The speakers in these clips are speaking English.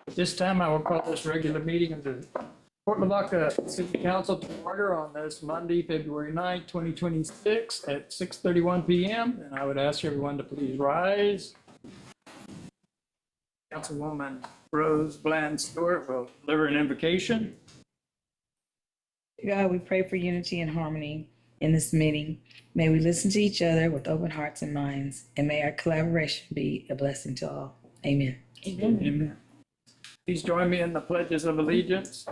At this time, I will call this regular meeting of the Port Lavaca City Council to order on this Monday, February 9th, 2026 at 6:31 p.m. And I would ask everyone to please rise. Councilwoman Rose Bland Stewart will deliver an invocation. God, we pray for unity and harmony in this meeting. May we listen to each other with open hearts and minds, and may our collaboration be a blessing to all. Amen. Amen. Amen. Please join me in the pledges of allegiance.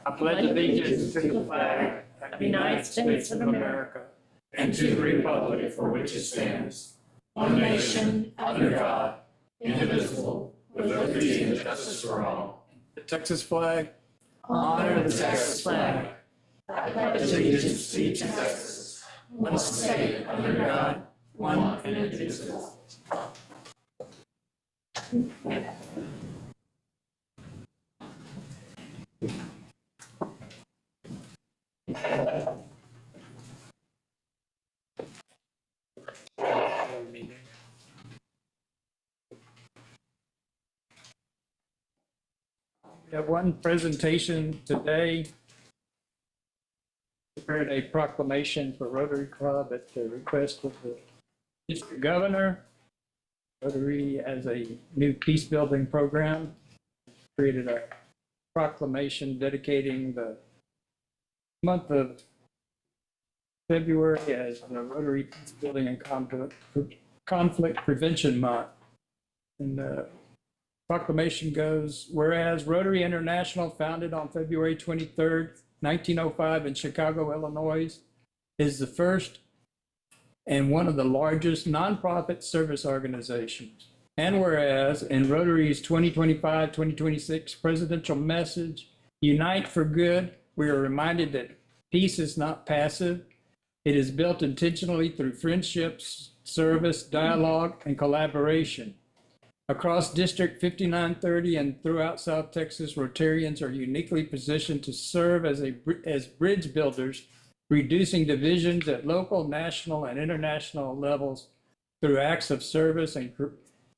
I pledge allegiance to the flag of the United States of America and to the republic for which it stands, one nation, under God, indivisible, with liberty and justice for all. The Texas flag. Honor the Texas flag. I pledge allegiance to each Texas, one state under God, one and indivisible. We have one presentation today. Prepared a proclamation for Rotary Club at the request of the district governor. Rotary, as a new peace building program, created a proclamation dedicating the month of February as the Rotary Peace Building and Conflict Prevention Month. And the proclamation goes, whereas Rotary International, founded on February 23rd, 1905 in Chicago, Illinois, is the first and one of the largest nonprofit service organizations. And whereas in Rotary's 2025-2026 presidential message, Unite for Good, we are reminded that peace is not passive. It is built intentionally through friendships, service, dialogue, and collaboration. Across District 5930 and throughout South Texas, Rotarians are uniquely positioned to serve as bridge builders, reducing divisions at local, national, and international levels through acts of service and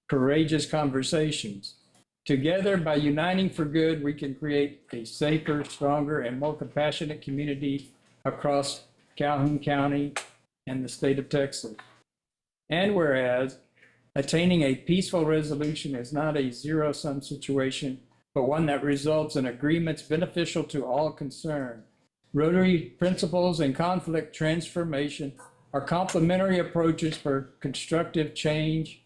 courageous conversations. Together, by uniting for good, we can create a safer, stronger, and more compassionate community across Calhoun County and the state of Texas. And whereas attaining a peaceful resolution is not a zero-sum situation, but one that results in agreements beneficial to all concerned. Rotary principles and conflict transformation are complementary approaches for constructive change,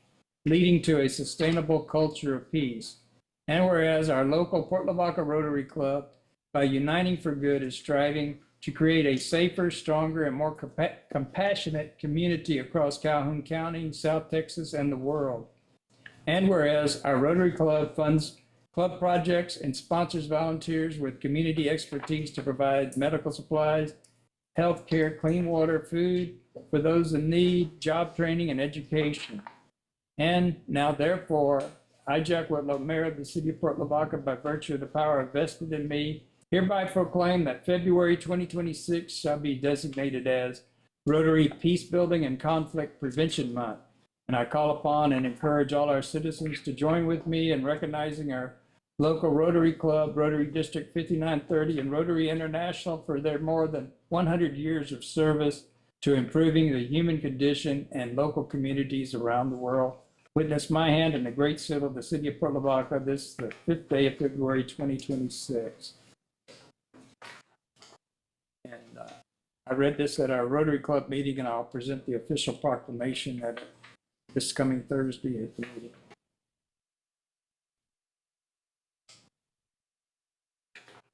leading to a sustainable culture of peace. And whereas our local Port Lavaca Rotary Club, by uniting for good, is striving to create a safer, stronger, and more compassionate community across Calhoun County, South Texas, and the world. And whereas our Rotary Club funds club projects and sponsors volunteers with community expertise to provide medical supplies, health care, clean water, food for those in need, job training, and education. And now, therefore, I, Jack Whitlow, Mayor of the City of Port Lavaca, by virtue of the power vested in me, hereby proclaim that February 2026 shall be designated as Rotary Peace Building and Conflict Prevention Month. And I call upon and encourage all our citizens to join with me in recognizing our local Rotary Club, Rotary District 5930, and Rotary International for their more than 100 years of service to improving the human condition and local communities around the world. Witness my hand in the great seal of the City of Port Lavaca, this the 5th day of February 2026. I read this at our Rotary Club meeting, and I'll present the official proclamation at this coming Thursday at the meeting.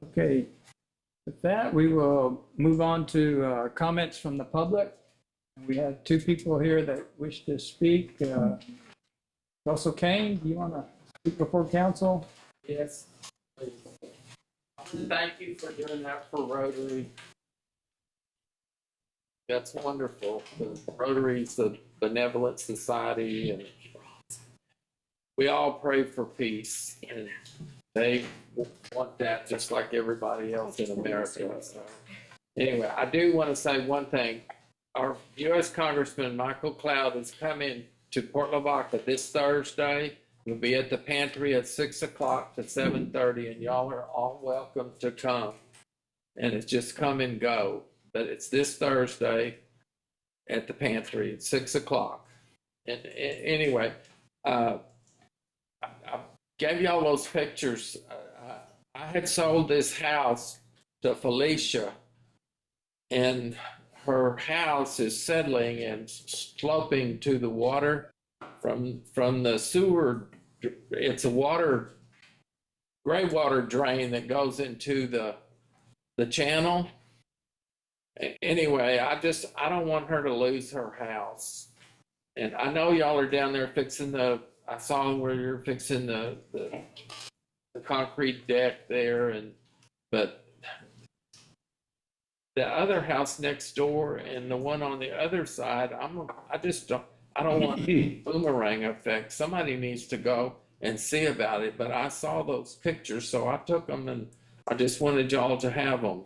Okay, with that, we will move on to comments from the public. We have two people here that wish to speak. Russell Kane, do you want to speak before council? Yes, please. Thank you for doing that for Rotary. That's wonderful. The Rotary's a benevolent society, and we all pray for peace, and they want that just like everybody else in America. So anyway, I do want to say one thing. Our U.S. Congressman Michael Cloud is coming to Port Lavaca this Thursday We'll be at the pantry at 6 o'clock to 7:30, and y'all are all welcome to come. And it's just come and go. But it's this Thursday at the pantry at 6 o'clock. And anyway, I gave y'all those pictures. I had sold this house to Felicia, and her house is settling and sloping to the water from the sewer. It's a gray water drain that goes into the channel. Anyway, I don't want her to lose her house. And I know y'all are down there I saw where you're fixing the concrete deck there, but the other house next door and the one on the other side, I don't want boomerang effect. Somebody needs to go and see about it. But I saw those pictures, so I took them, and I just wanted y'all to have them.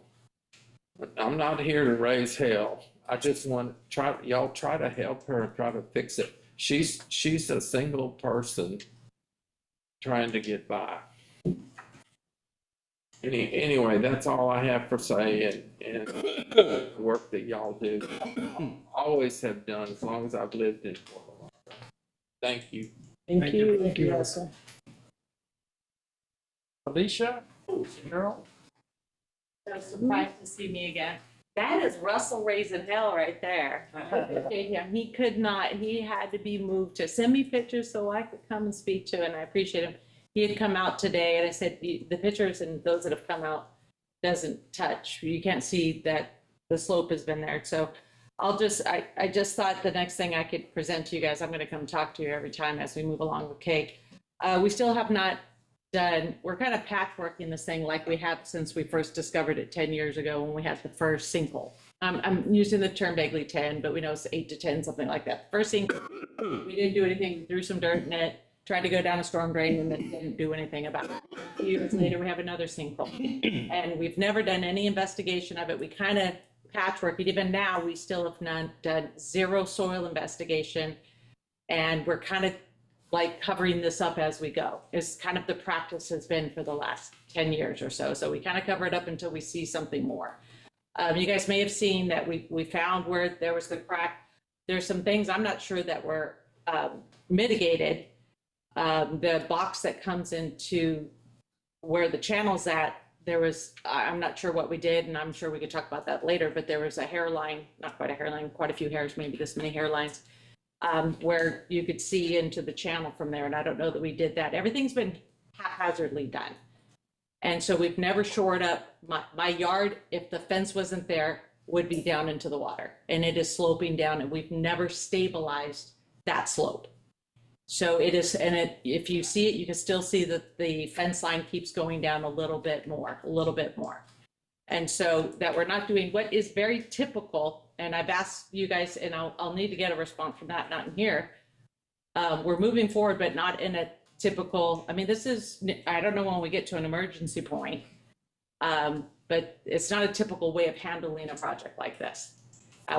I'm not here to raise hell. I just want y'all try to help her and try to fix it. She's a single person trying to get by. Anyway, that's all I have for say, and the work that y'all do, always have done as long as I've lived in Port Lavaca. Thank you. Thank you. Thank you. Russell. Alicia, Cheryl. So surprised to see me again. That is Russell raising hell right there. He could not, he had to be moved to send me pictures so I could come and speak to, and I appreciate him. He had come out today, and I said, the pictures and those that have come out doesn't touch. You can't see that the slope has been there. So I just thought the next thing I could present to you guys, I'm going to come talk to you every time as we move along with Kate. We still have not done, we're kind of patchworking this thing like we have since we first discovered it 10 years ago when we had the first sinkhole. I'm using the term vaguely 10, but we know it's 8 to 10, something like that. First sinkhole, we didn't do anything, we threw some dirt in it, tried to go down a storm drain, and then didn't do anything about it. A few years later, we have another sinkhole, and we've never done any investigation of it. We kind of patchwork it. Even now, we still have done zero soil investigation, and we're kind of like covering this up as we go. It's kind of the practice has been for the last 10 years or so. So we kind of cover it up until we see something more. You guys may have seen that we found where there was the crack. There's some things I'm not sure that were mitigated. The box that comes into where the channel's at, I'm not sure what we did, and I'm sure we could talk about that later, but there was a hairline, not quite a hairline, quite a few hairs, maybe this many hairlines, where you could see into the channel from there. And I don't know that we did that. Everything's been haphazardly done. And so we've never shored up my yard. If the fence wasn't there, would be down into the water, and it is sloping down, and we've never stabilized that slope. So it is, and if you see it, you can still see that the fence line keeps going down a little bit more. And so that we're not doing what is very typical, and I've asked you guys, and I'll need to get a response from that, not in here. We're moving forward, but not in a typical, I mean, this is, I don't know when we get to an emergency point, but it's not a typical way of handling a project like this.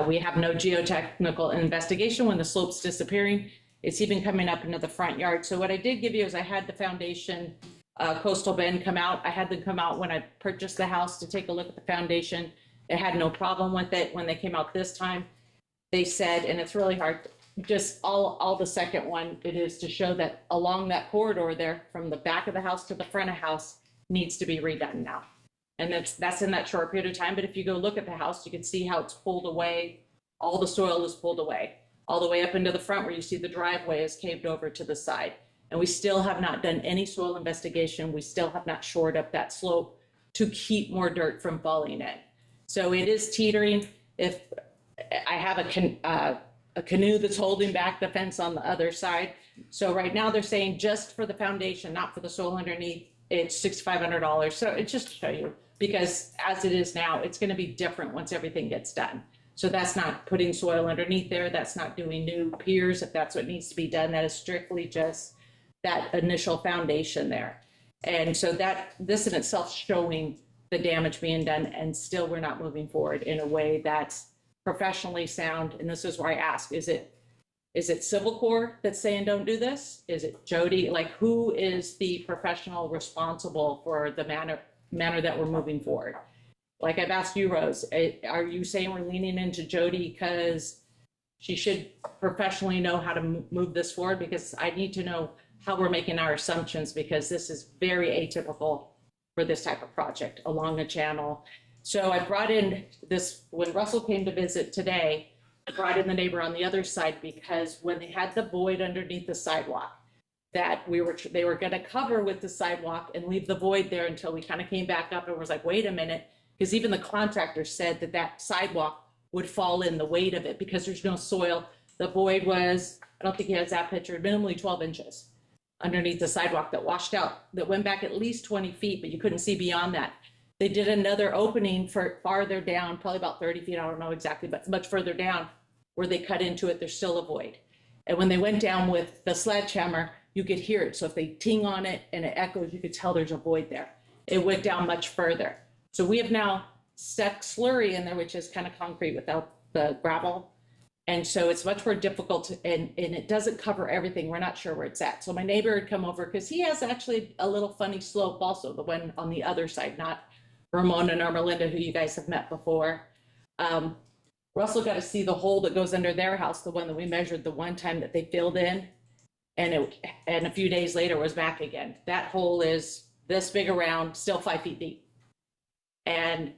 We have no geotechnical investigation when the slope's disappearing. It's even coming up into the front yard. So what I did give you is I had the foundation, Coastal Bend come out. I had them come out when I purchased the house to take a look at the foundation. It had no problem with it. When they came out this time, they said, and it's really hard, just all the second one, it is to show that along that corridor there, from the back of the house to the front of the house, needs to be redone now. And that's in that short period of time. But if you go look at the house, you can see how it's pulled away. All the soil is pulled away, all the way up into the front where you see the driveway is caved over to the side. And we still have not done any soil investigation. We still have not shored up that slope to keep more dirt from falling in. So it is teetering. If I have a canoe that's holding back the fence on the other side. So right now they're saying just for the foundation, not for the soil underneath, it's $6,500. So it's just to show you, because as it is now, it's going to be different once everything gets done. So that's not putting soil underneath there. That's not doing new piers if that's what needs to be done. That is strictly just that initial foundation there. And so this in itself showing the damage being done, and still we're not moving forward in a way that's professionally sound. And this is where I ask, is it Is it Civil Corps that's saying don't do this? Is it Jody? Like, who is the professional responsible for the manner that we're moving forward? Like I've asked you, Rose, are you saying we're leaning into Jody because she should professionally know how to move this forward? Because I need to know how we're making our assumptions, because this is very atypical for this type of project along a channel. So I brought in this, when Russell came to visit today, I brought in the neighbor on the other side, because when they had the void underneath the sidewalk, that they were gonna cover with the sidewalk and leave the void there until we kind of came back up and was like, wait a minute, because even the contractor said that that sidewalk would fall in the weight of it because there's no soil. The void was, I don't think he has that picture, minimally 12 inches underneath the sidewalk that washed out, that went back at least 20 feet, but you couldn't see beyond that. They did another opening for farther down, probably about 30 feet, I don't know exactly, but much further down where they cut into it, there's still a void. And when they went down with the sledgehammer, you could hear it. So if they ting on it and it echoes, you could tell there's a void there. It went down much further. So we have now stuck slurry in there, which is kind of concrete without the gravel. And so it's much more difficult to, and it doesn't cover everything. We're not sure where it's at. So my neighbor had come over because he has actually a little funny slope also, the one on the other side, not Ramona nor Melinda, who you guys have met before. Russell got to see the hole that goes under their house, the one that we measured the one time that they filled in. And a few days later was back again. That hole is this big around, still 5 feet deep. And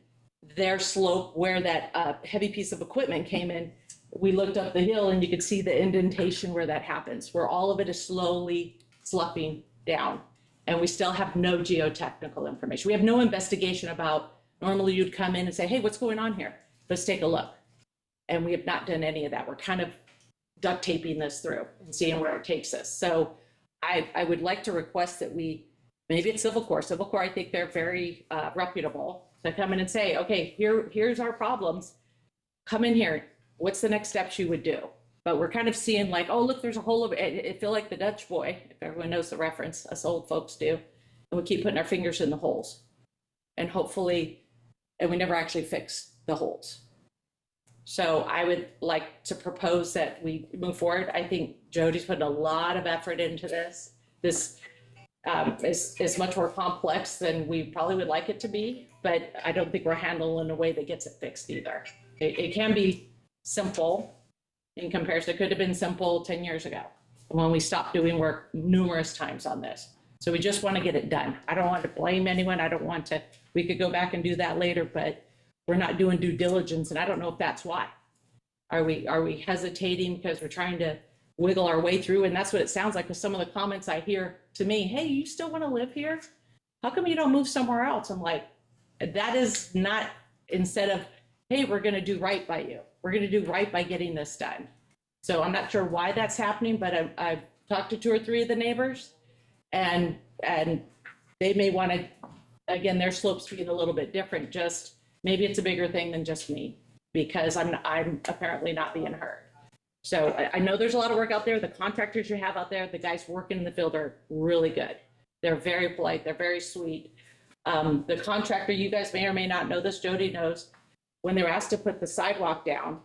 their slope where that heavy piece of equipment came in, we looked up the hill and you could see the indentation where that happens, where all of it is slowly sloughing down. And we still have no geotechnical information. We have no investigation about, normally you'd come in and say, hey, what's going on here? Let's take a look. And we have not done any of that. We're kind of duct taping this through and seeing where it takes us. So I would like to request that maybe it's Civil Corps. Civil Corps, I think they're very reputable, to come in and say, okay, here's our problems. Come in here. What's the next steps you would do? But we're kind of seeing like, oh, look, there's a hole over it. It feel like the Dutch boy, if everyone knows the reference, us old folks do. And we keep putting our fingers in the holes. And hopefully, and we never actually fix the holes. So I would like to propose that we move forward. I think Jody's putting a lot of effort into this. This is much more complex than we probably would like it to be, but I don't think we're handling in a way that gets it fixed either. It can be simple in comparison. It could have been simple 10 years ago when we stopped doing work numerous times on this. So we just want to get it done. I don't want to blame anyone. I don't want to, we could go back and do that later, but we're not doing due diligence, and I don't know if that's why. Are we hesitating because we're trying to wiggle our way through? And that's what it sounds like with some of the comments I hear to me. Hey, you still want to live here? How come you don't move somewhere else? I'm like, that is not, instead of, hey, we're going to do right by you. We're going to do right by getting this done. So I'm not sure why that's happening, but I've talked to 2 or 3 of the neighbors, and they may want to, again, their slopes being a little bit different. Just maybe it's a bigger thing than just me, because I'm apparently not being heard. So I know there's a lot of work out there. The contractors you have out there, the guys working in the field are really good. They're very polite. They're very sweet. The contractor, you guys may or may not know this, Jody knows, when they were asked to put the sidewalk down,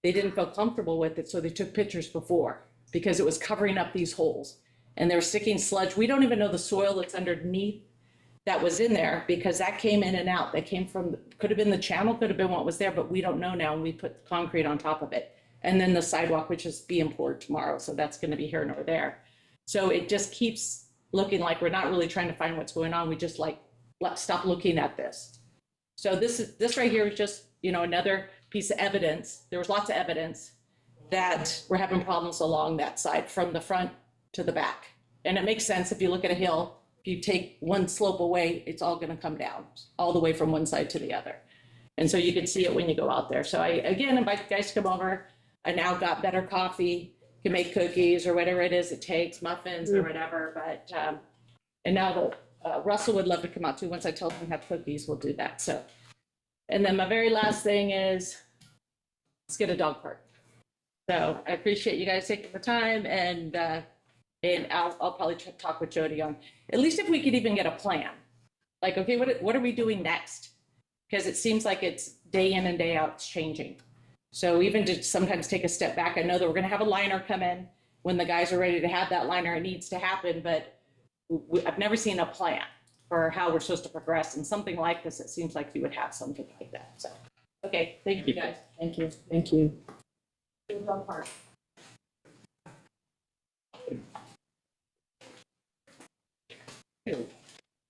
they didn't feel comfortable with it, so they took pictures before because it was covering up these holes. And they were sticking sludge. We don't even know the soil that's underneath that was in there, because that came in and out. That came from, could have been the channel, could have been what was there, but we don't know now, and we put concrete on top of it. And then the sidewalk, which is being poured tomorrow, so that's going to be here nor there. So it just keeps looking like we're not really trying to find what's going on. We just like, let's stop looking at this. So this right here is just, another piece of evidence. There was lots of evidence that we're having problems along that side from the front to the back. And it makes sense if you look at a hill. If you take one slope away, it's all going to come down all the way from one side to the other. And so you can see it when you go out there. So I, again, invite you guys to come over. I now got better coffee, can make cookies or whatever it is it takes, muffins or whatever. But, and now Russell would love to come out too. Once I tell him to have cookies, we'll do that. So, and then my very last thing is, let's get a dog park. So I appreciate you guys taking the time, and I'll probably talk with Jody on, at least if we could even get a plan. Like, okay, what are we doing next? Because it seems like it's day in and day out, it's changing. So even to sometimes take a step back, I know that we're gonna have a liner come in. When the guys are ready to have that liner, it needs to happen, but I've never seen a plan for how we're supposed to progress. And something like this, it seems like you would have something like that, so. Okay, thank you guys. Thank you. Thank you.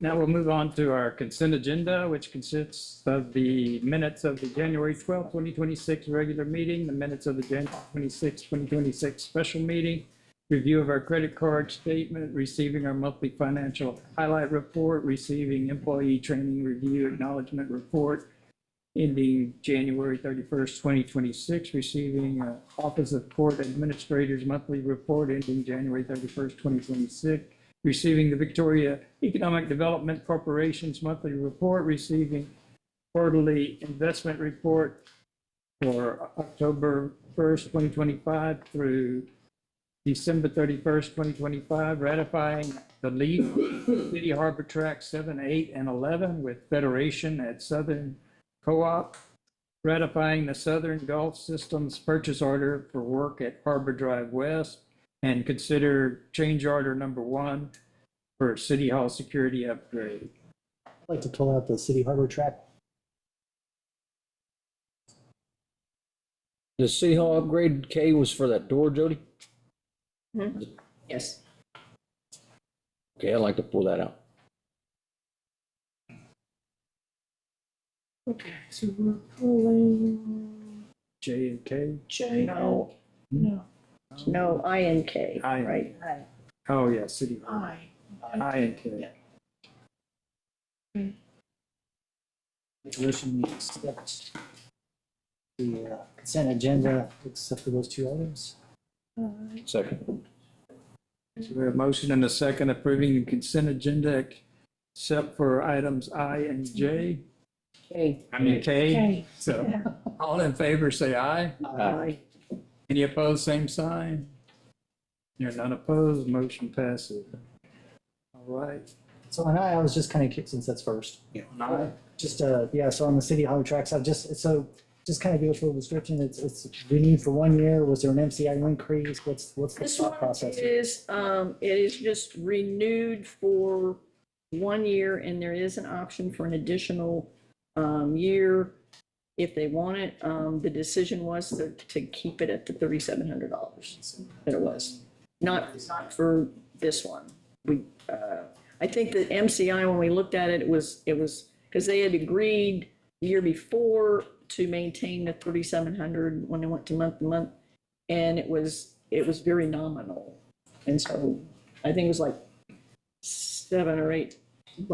Now we'll move on to our consent agenda, which consists of the minutes of the January 12th, 2026 regular meeting, the minutes of the January 26th, 2026 special meeting, review of our credit card statement, receiving our monthly financial highlight report, receiving employee training review acknowledgement report, ending January 31st, 2026, receiving Office of Court Administrator's monthly report, ending January 31st, 2026, receiving the Victoria Economic Development Corporation's monthly report, receiving quarterly investment report for October 1st, 2025 through December 31st, 2025, ratifying the lease City Harbor Track 7, 8, and 11 with Federation at Southern Co-op, ratifying the Southern Gulf Systems purchase order for work at Harbor Drive West, and consider change order number 1 for City Hall security upgrade. I'd like to pull out the City Harbor track. The City Hall upgrade, K, was for that door, Jody? Yes. Okay, I'd like to pull that out. Okay, so we're pulling J and K? J. No. No, I and K, I. right? Oh, yeah, City Hall. I and K. Resolution accepts the consent agenda except for those two items. Second. So we have a motion and a second approving the consent agenda except for items I and J. Okay. I mean K. K. So all in favor, say aye. Aye. Any opposed, same sign. You're none opposed, motion passes. All right. So on I was just kind of curious, since that's first. Aye. Just, yeah, so on the City Harbor tracks, I've just, so just kind of give us a little description. It's renewed for 1 year. Was there an MCI increase? What's the This thought one process? is, it is just renewed for 1 year, and there is an option for an additional year if they want it. The decision was to keep it at the $3,700 that it was. Not for this one. I think that MCI, when we looked at it, it was because they had agreed the year before to maintain the 3,700 when they went to month, and it was very nominal. And so I think it was like $7 or $8. It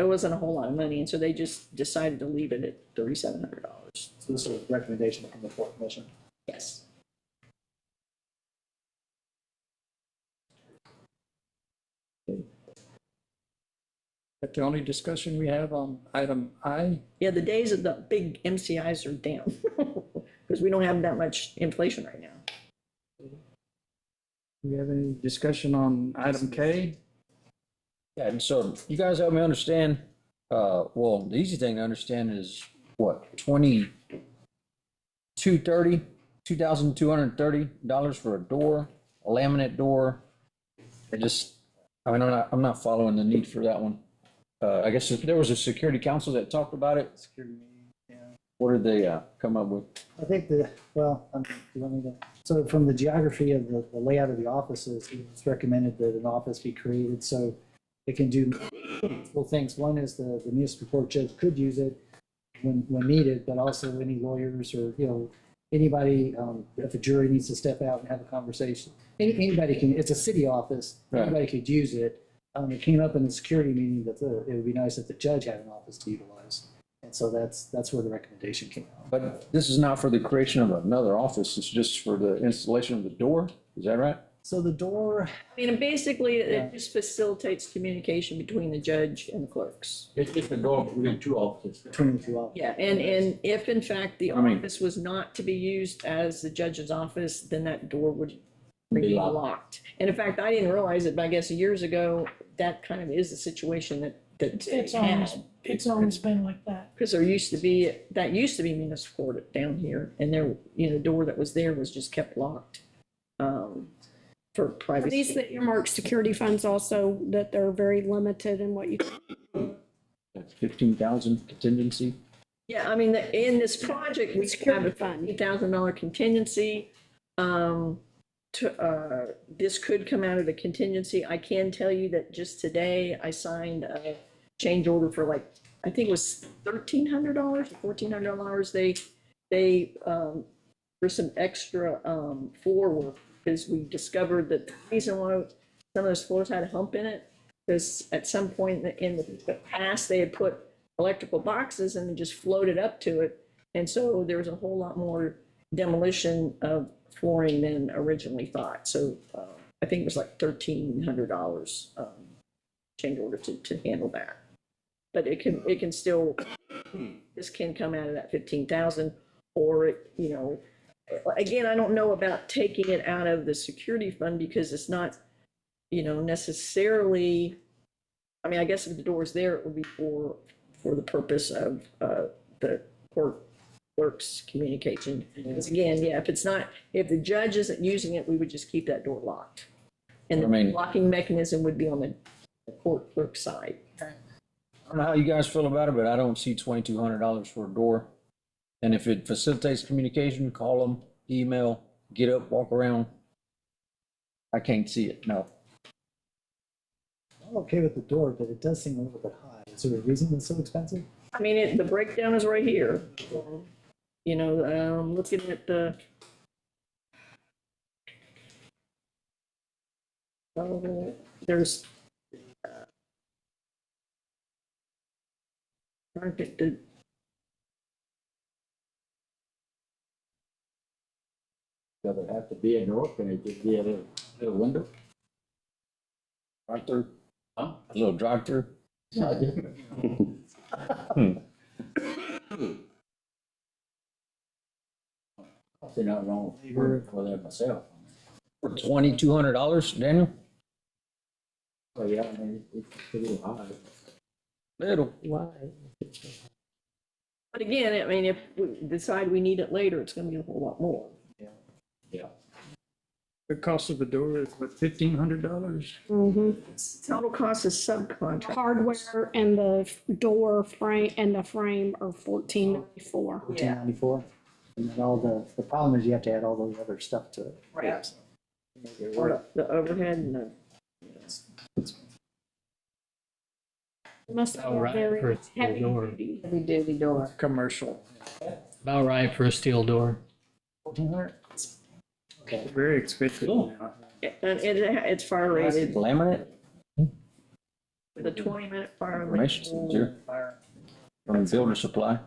wasn't a whole lot of money, and so they just decided to leave it at $3,700. So this is a recommendation from the Port Commission. Yes. That's the only discussion we have on item I. Yeah, the days of the big MCIs are down because we don't have that much inflation right now. Do we have any discussion on item K? Yeah, and so you guys help me understand, well, the easy thing to understand is what, $2,230 for a door, a laminate door. I'm not following the need for that one. I guess there was a security council that talked about it. Security meeting, yeah. What did they come up with? I think you want me to, so from the geography of the layout of the offices, it's recommended that an office be created so it can do multiple things. One is the municipal court judge could use it when needed, but also any lawyers or, anybody, if a jury needs to step out and have a conversation. Anybody can, it's a city office, Right. anybody could use it. It came up in the security meeting that it would be nice if the judge had an office to utilize. And so that's where the recommendation came out. But this is not for the creation of another office, it's just for the installation of the door, is that right? So the door, I mean, basically, Yeah. it just facilitates communication between the judge and the clerks. It's just a door between two offices. between the two offices. Yeah, and if in fact the I mean- office was not to be used as the judge's office, then that door would Be remain locked. locked. And in fact, I didn't realize it, but I guess years ago, that kind of is the situation that that It's they always, had. it's always been like that. Because that used to be municipal court down here, and there, the door that was there was just kept locked, for Are privacy. these the earmarked security funds also, that they're very limited in what you, That's 15,000 contingency. Yeah, I mean, in this project, we have Security a fund. $50,000 contingency. This could come out of the contingency. I can tell you that just today, I signed a change order for like, I think it was $1,300 or $1,400. For some extra, floor work, because we discovered that the reason why some of those floors had a hump in it, because at some point in the past, they had put electrical boxes and then just floated up to it. And so there was a whole lot more demolition of flooring than originally thought. So I think it was like $1,300 change order to handle that. But it can still, this can come out of that 15,000, or again, I don't know about taking it out of the security fund because it's not, necessarily. I mean, I guess if the door's there, it would be for the purpose of the court clerk's communication. Because again, yeah, if the judge isn't using it, we would just keep that door locked. And the locking mechanism would be on the court clerk side. I don't know how you guys feel about it, but I don't see $2,200 for a door. And if it facilitates communication, call them, email, get up, walk around. I can't see it, no. I'm okay with the door, but it does seem a little bit high. Is there a reason it's so expensive? I mean, the breakdown is right here. Looking at the. There's. Trying to get the. Does it have to be a door? Can it just be a little window? Drive through, Huh? a little drive through. I see nothing wrong for that myself. For $2,200, Daniel? Oh, yeah, I mean, it's a little high. Little. But again, I mean, if we decide we need it later, it's gonna be a whole lot more. Yeah. The cost of the door is what, $1,500? Total cost is subcontract. hardware and the door frame and the frame are $1,494. $1,494. And then the problem is you have to add all those other stuff to it. Right. The overhead and the. It must be a Alright, very for a heavy door. duty. Heavy duty door. Commercial. About right for a steel door. 1,400? Okay. Very expensive now. And it's fire rated Laminate? with a 20-minute fire Information, rating. from Builder Supply.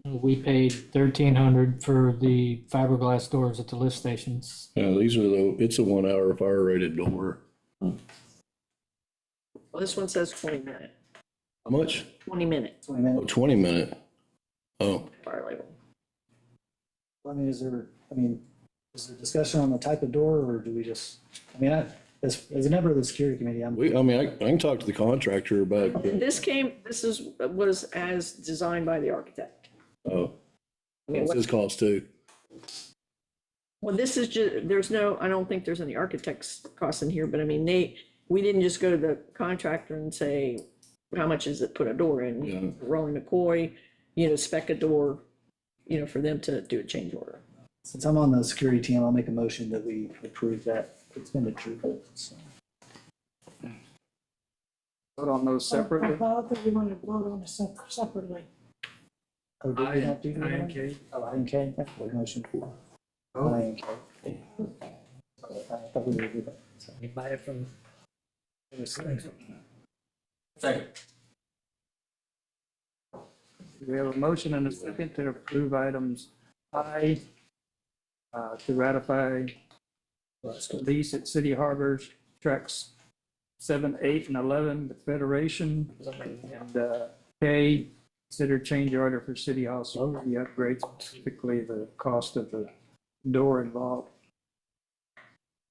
We paid $1,300 for the fiberglass doors at the lift stations. Yeah, it's a 1 hour fire rated door. Well, this one says 20-minute. How much? 20-minute 20 minutes. Oh, 20 minute. Oh, fire label. I mean, is there discussion on the type of door, or do we just, as a member of the security committee, I can talk to the contractor about, Was as designed by the architect. oh, what's his cost too? Well, this is just, I don't think there's any architect's costs in here, but I mean, we didn't just go to the contractor and say, how much is it, put a door in? Yeah. Rolling McCoy, spec a door, for them to do a change order. since I'm on the security team, I'll make a motion that we approve that expenditure. So, Vote on those I separately. thought that we wanted to vote on it separately. Oh, do we not do that? I and K. Oh, I and K, that's the motion for. I and K. I thought we would do that. So, You buy it from. Second. We have a motion and a second to approve items I, to ratify lease at City Harbors, tracks 7, 8, and 11, the Federation, and K, consider change order for City Hall security upgrades, specifically the cost of the door involved.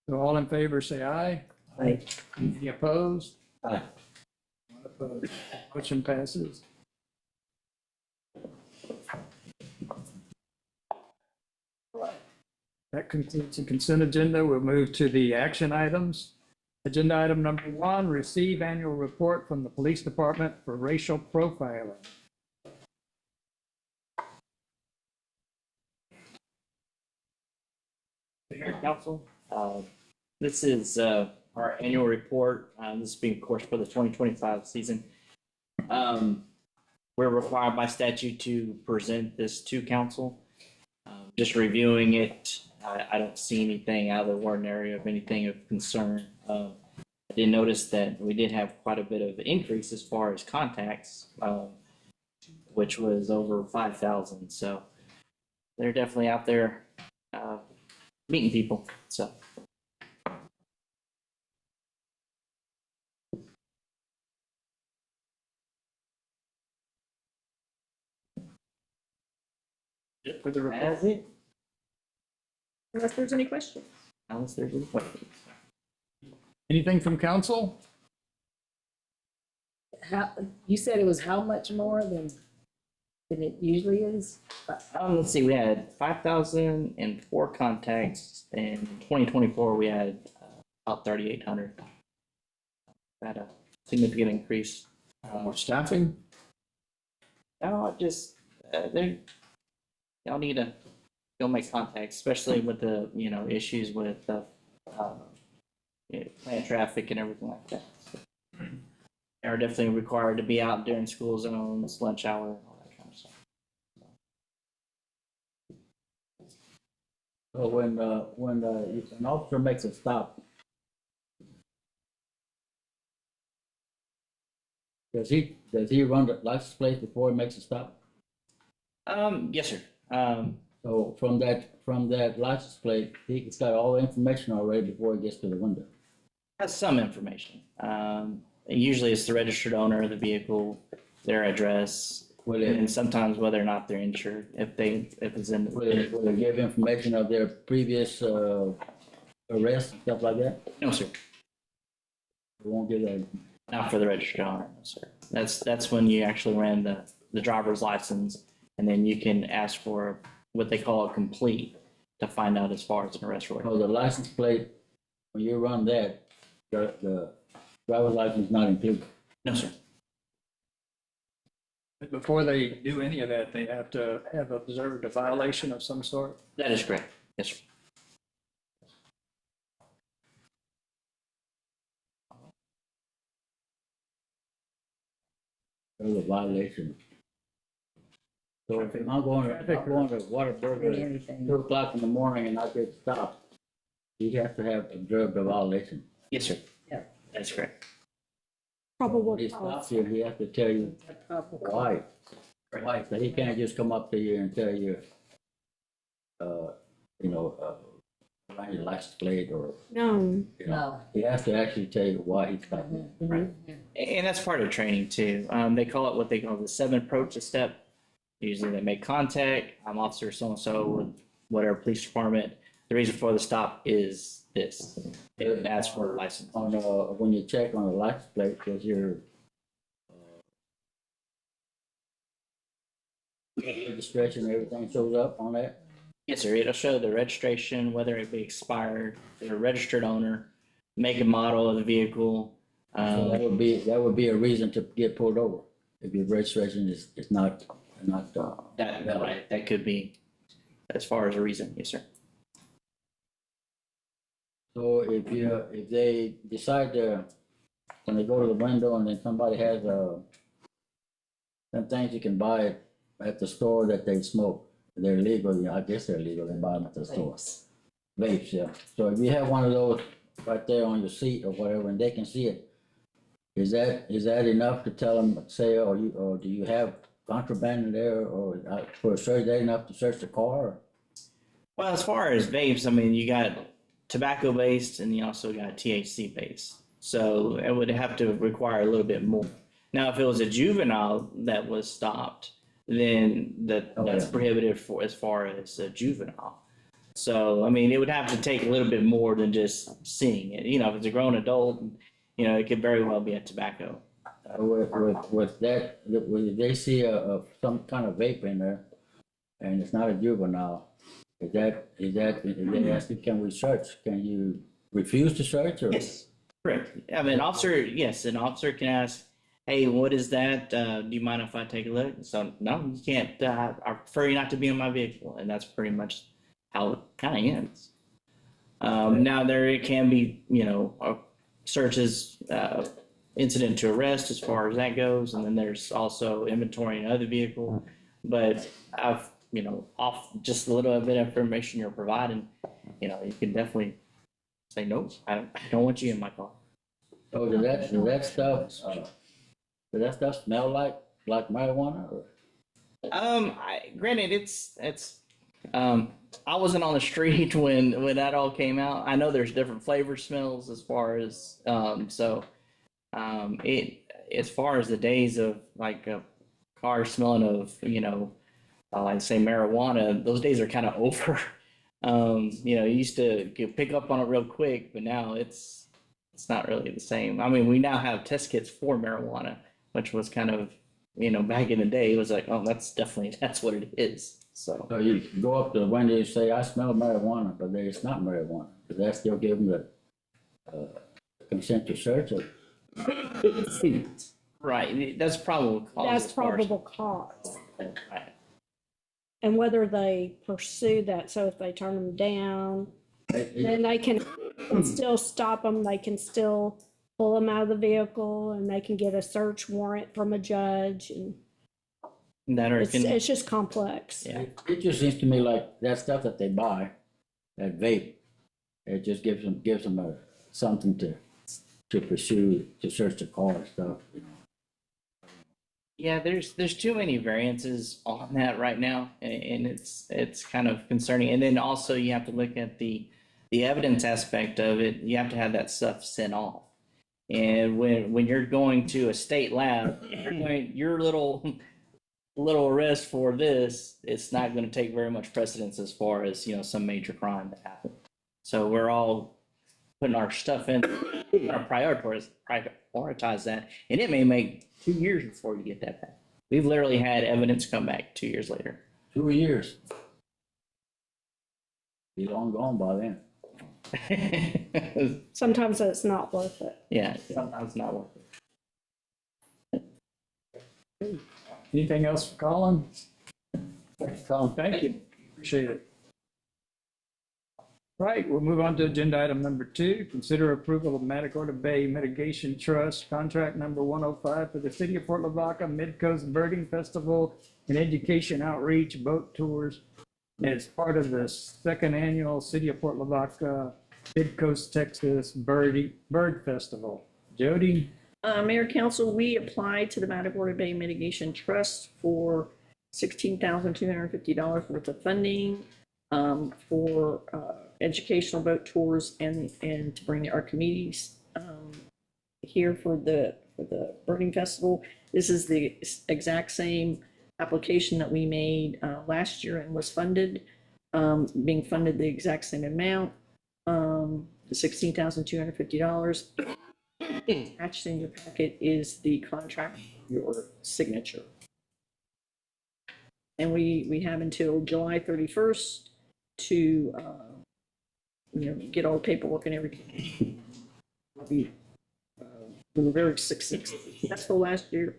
So all in favor, say aye. Aye. Any opposed? Aye. Not Motion passes. That concludes the consent agenda. We'll move to the action items. Agenda item number 1, receive annual report from the police department for racial profiling. Mayor and Council, this is our annual report. This is being, of course, for the 2025 season. We're required by statute to present this to council. Just reviewing it, I don't see anything out of the ordinary of anything of concern. I did notice that we did have quite a bit of increase as far as contacts, which was over 5,000. So they're definitely out there meeting people. So. For the report. That's it. Unless there's any questions. Unless there's any questions. Anything from council? How, you said it was how much more than it usually is? Let's see, we had 5,004 contacts. In 2024, we had about 3,800. Had a significant increase. More staffing? No, just y'all need to go make contacts, especially with the issues with plant traffic and everything like that. So, they are definitely required to be out during school zones, lunch hour, all that kind of stuff. So when an officer makes a stop, does he run the license plate before he makes a stop? Yes, sir. So from that license plate, he's got all the information already before he gets to the window. Has some information. Usually it's the registered owner of the vehicle, their address, and sometimes whether or not they're insured. If it's in. Will they give information of their previous arrests and stuff like that? No, sir. They won't give that. Not for the registered owner, no, sir. That's when you actually ran the driver's license, and then you can ask for what they call a complete to find out as far as an arrest record. Oh, the license plate, when you run that, the driver's license is not included. No, sir. But before they do any of that, they have to have observed a violation of some sort. That is correct. Yes, sir. There's a violation. So if I'm going to Whataburger at Anything. 2 o'clock in the morning and I get stopped, he has to have observed a violation. Yes, sir. Yeah. That's correct. Probable When he cause. stops you, he has to tell you why. Why? So he can't just come up to you and tell you, find your license plate or, No, No. he has to actually tell you why he stopped you. Right. And that's part of training too. They call it what they call the 7 approach step. Usually they make contact. I'm officer so-and-so with whatever police department. The reason for the stop is this. And that's for a license. On, when you check on the license plate, does your registration and everything shows up on that? Yes, sir. It'll show the registration, whether it be expired, the registered owner, make and model of the vehicle. So that would be a reason to get pulled over if your registration is not That could be as far as a reason. Yes, sir. So if they decide to, when they go to the window and then somebody has some things you can buy at the store that they smoke, they're legal. I guess they're legal. They buy them at the store. Vapes, yeah. So if you have one of those right there on your seat or whatever, and they can see it, is that enough to tell them, say, or do you have contraband in there, or for a search, that enough to search the car? Or? Well, as far as vapes, I mean, you got tobacco based and you also got THC based. So it would have to require a little bit more. Now, if it was a juvenile that was stopped, then that's prohibited for as far as a juvenile. So, I mean, it would have to take a little bit more than just seeing it. If it's a grown adult, it could very well be a tobacco With that, if they see some kind of vape in there, and it's not a juvenile, if they ask you, can we search, can you refuse to search, or? Yes, correct. I mean, an officer can ask, hey, what is that? Do you mind if I take a look? So, no, you can't. I prefer you not to be in my vehicle. And that's pretty much how it kind of ends. Now, there can be, searches, incident to arrest as far as that goes. And then there's also inventory in other vehicle. But I've, off just a little bit of information you're providing, you can definitely say, no, I don't want you in my car. Oh, does that stuff smell like marijuana? Or? Granted, it's I wasn't on the street when that all came out. I know there's different flavor smells as far as it as far as the days of like a car smelling of like say marijuana, those days are kind of over. You used to pick up on it real quick, but now it's not really the same. I mean, we now have test kits for marijuana, which was kind of, back in the day, it was like, oh, that's what it is. So you go up to the window and say, I smell marijuana, but it's not marijuana. Does that still give them the consent to search it? Right. That's probable cause. That's probable cause. Right. And whether they pursue that, so if they turn them down, then they can still stop them, they can still pull them out of the vehicle, and they can get a search warrant from a judge, and it's just complex. Yeah. It just seems to me like that stuff that they buy, that vape, it just gives them something to pursue, to search the car and stuff. Yeah, there's too many variances on that right now, and it's kind of concerning. And then also you have to look at the evidence aspect of it. You have to have that stuff sent off. And when you're going to a state lab, your little arrest for this, it's not going to take very much precedence as far as some major crime that happened. So we're all putting our stuff in, prioritize that, and it may make 2 years before you get that back. We've literally had evidence come back 2 years later. 2 years. Be long gone by then. Sometimes it's not worth it. Yeah, sometimes it's not worth it. Anything else for Colin? Colin, thank you. Appreciate it. Right, we'll move on to agenda item number 2. Consider approval of Matagorda Bay Mitigation Trust contract number 105 for the City of Port Lavaca Mid-Coast Birding Festival and Education Outreach Boat Tours as part of the second annual City of Port Lavaca Mid-Coast Texas Bird Festival. Jody? Mayor Council, we applied to the Matagorda Bay Mitigation Trust for $16,250 worth of funding for educational boat tours and to bring our communities here for the birding festival. This is the exact same application that we made last year and was funded, being funded the exact same amount, the $16,250. Attached in your packet is the contract, your signature. And we have until July 31st to get all the paperwork and everything. We were very successful last year,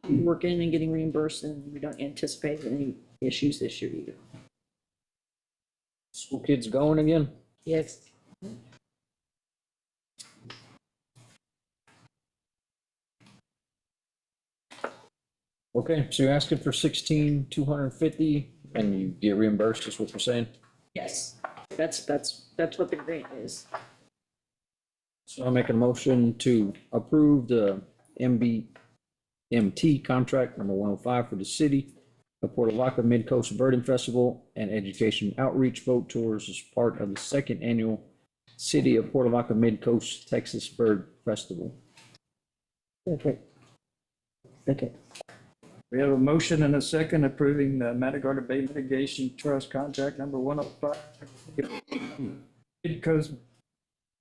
working and getting reimbursed, and we don't anticipate any issues this year either. School kids going again? Yes. Okay, so you're asking for 16,250 and you get reimbursed, is what you're saying? Yes, that's what the grant is. So I'll make a motion to approve the MT contract number 105 for the city of Port Lavaca Mid-Coast Birding Festival and Education Outreach Boat Tours as part of the second annual City of Port Lavaca Mid-Coast Texas Bird Festival. Okay. We have a motion and a second approving the Matagorda Bay Mitigation Trust contract number 105. Mid-Coast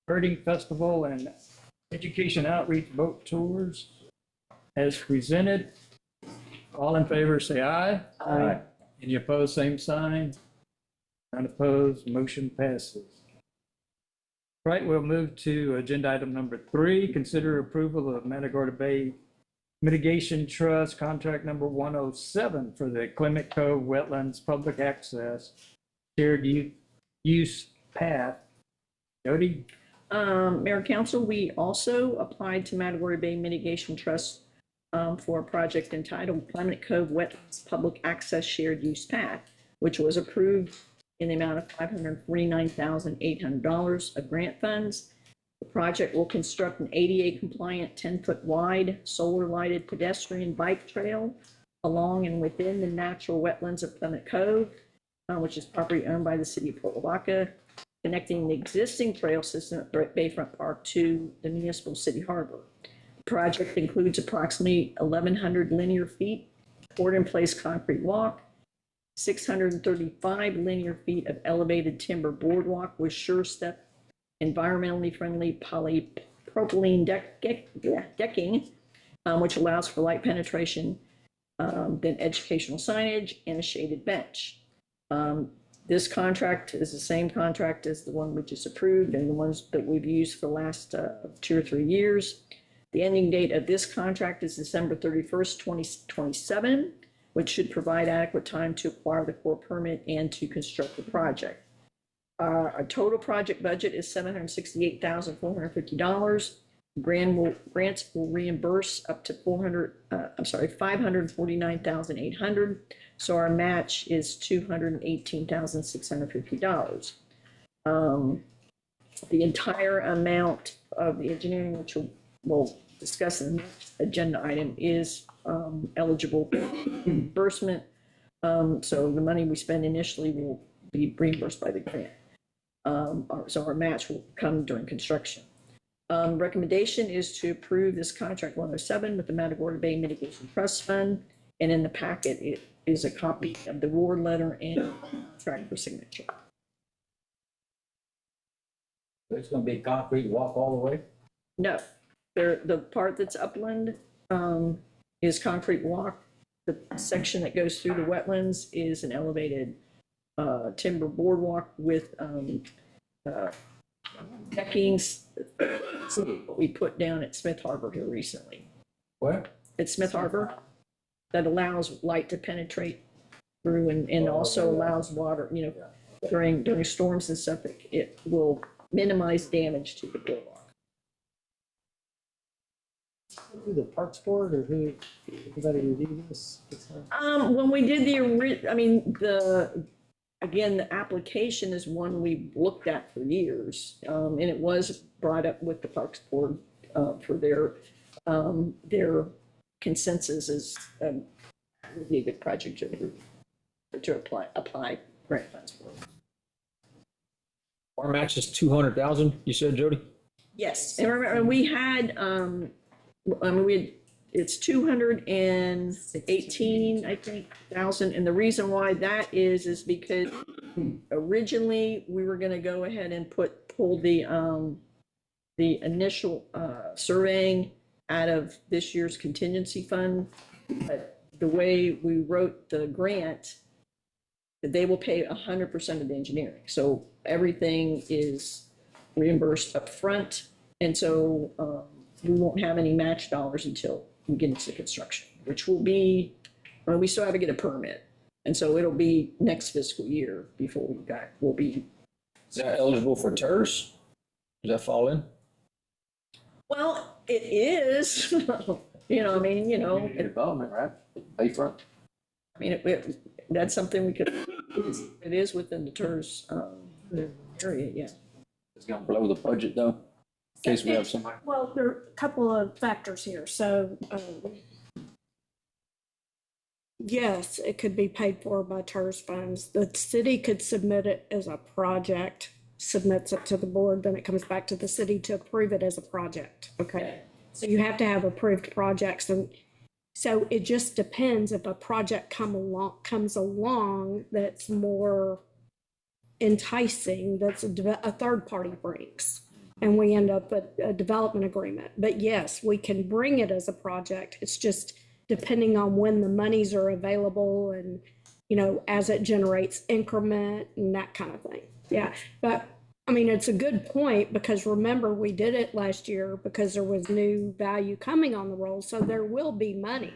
Birding Festival and Education Outreach Boat Tours. as presented. All in favor, say aye. Aye. Any opposed, same sign. None opposed, motion passes. Right, we'll move to agenda item number 3, consider approval of Matagorda Bay Mitigation Trust contract number 107 for the Clement Cove Wetlands Public Access Shared Use Path. Jody? Mayor and Council, we also applied to Matagorda Bay Mitigation Trust for a project entitled Clement Cove Wetlands Public Access Shared Use Path, which was approved in the amount of $549,800 of grant funds. The project will construct an ADA compliant 10-foot wide solar lighted pedestrian bike trail along and within the natural wetlands of Clement Cove, which is property owned by the city of Port Lavaca, connecting the existing trail system at Bayfront Park to the municipal city harbor. The project includes approximately 1,100 linear feet poured in place concrete walk, 635 linear feet of elevated timber boardwalk with sure step, environmentally friendly polypropylene decking, which allows for light penetration, then educational signage and a shaded bench. This contract is the same contract as the one we just approved and the ones that we've used for the last 2 or 3 years. The ending date of this contract is December 31st, 2027, which should provide adequate time to acquire the core permit and to construct the project. Our total project budget is $768,450. Grants will reimburse up to $549,800. So our match is $218,650. The entire amount of the engineering, which we'll discuss in the next agenda item, is eligible for reimbursement. So the money we spend initially will be reimbursed by the grant. So our match will come during construction. Recommendation is to approve this contract 107 with the Matagorda Bay Mitigation Trust Fund. And in the packet, it is a copy of the award letter and contract for signature. It's gonna be concrete walk all the way? No, the part that's upland is concrete walk. The section that goes through the wetlands is an elevated timber boardwalk with deckings what we put down at Smith Harbor here recently. Where? At Smith Harbor, that allows light to penetrate through and also allows water, during storms and stuff, it will minimize damage to the boardwalk. Who, the Parks Board, or who, everybody review this? When we did the application is one we looked at for years, and it was brought up with the Parks Board for their consensus is would be a good project to apply grant funds for. Our match is 200,000, you said, Jody? Yes, and remember, we had, it's 218, I think, thousand, and the reason why that is because originally we were gonna go ahead and pull the initial surveying out of this year's contingency fund, but the way we wrote the grant, they will pay 100% of the engineering, so everything is reimbursed up front, and so we won't have any match dollars until we get into construction, which will be, we still have to get a permit, and so it'll be next fiscal year before we'll be. Is that eligible for TERS? Does that fall in? Well, it is, Development, right? Bayfront. That's something we could, it is within the TERS area, yeah. It's gonna blow the budget though, in case we have somebody. Well, there are a couple of factors here. So, yes, it could be paid for by TERS funds. The city could submit it as a project, submits it to the board, then it comes back to the city to approve it as a project. Okay. So you have to have approved projects. And so it just depends if a project comes along that's more enticing, that's a third party brings. and we end up with a development agreement. But yes, we can bring it as a project. It's just depending on when the monies are available and, you know, as it generates increment and that kind of thing. Yeah, but I mean, it's a good point because remember, we did it last year because there was new value coming on the roll, so there will be money.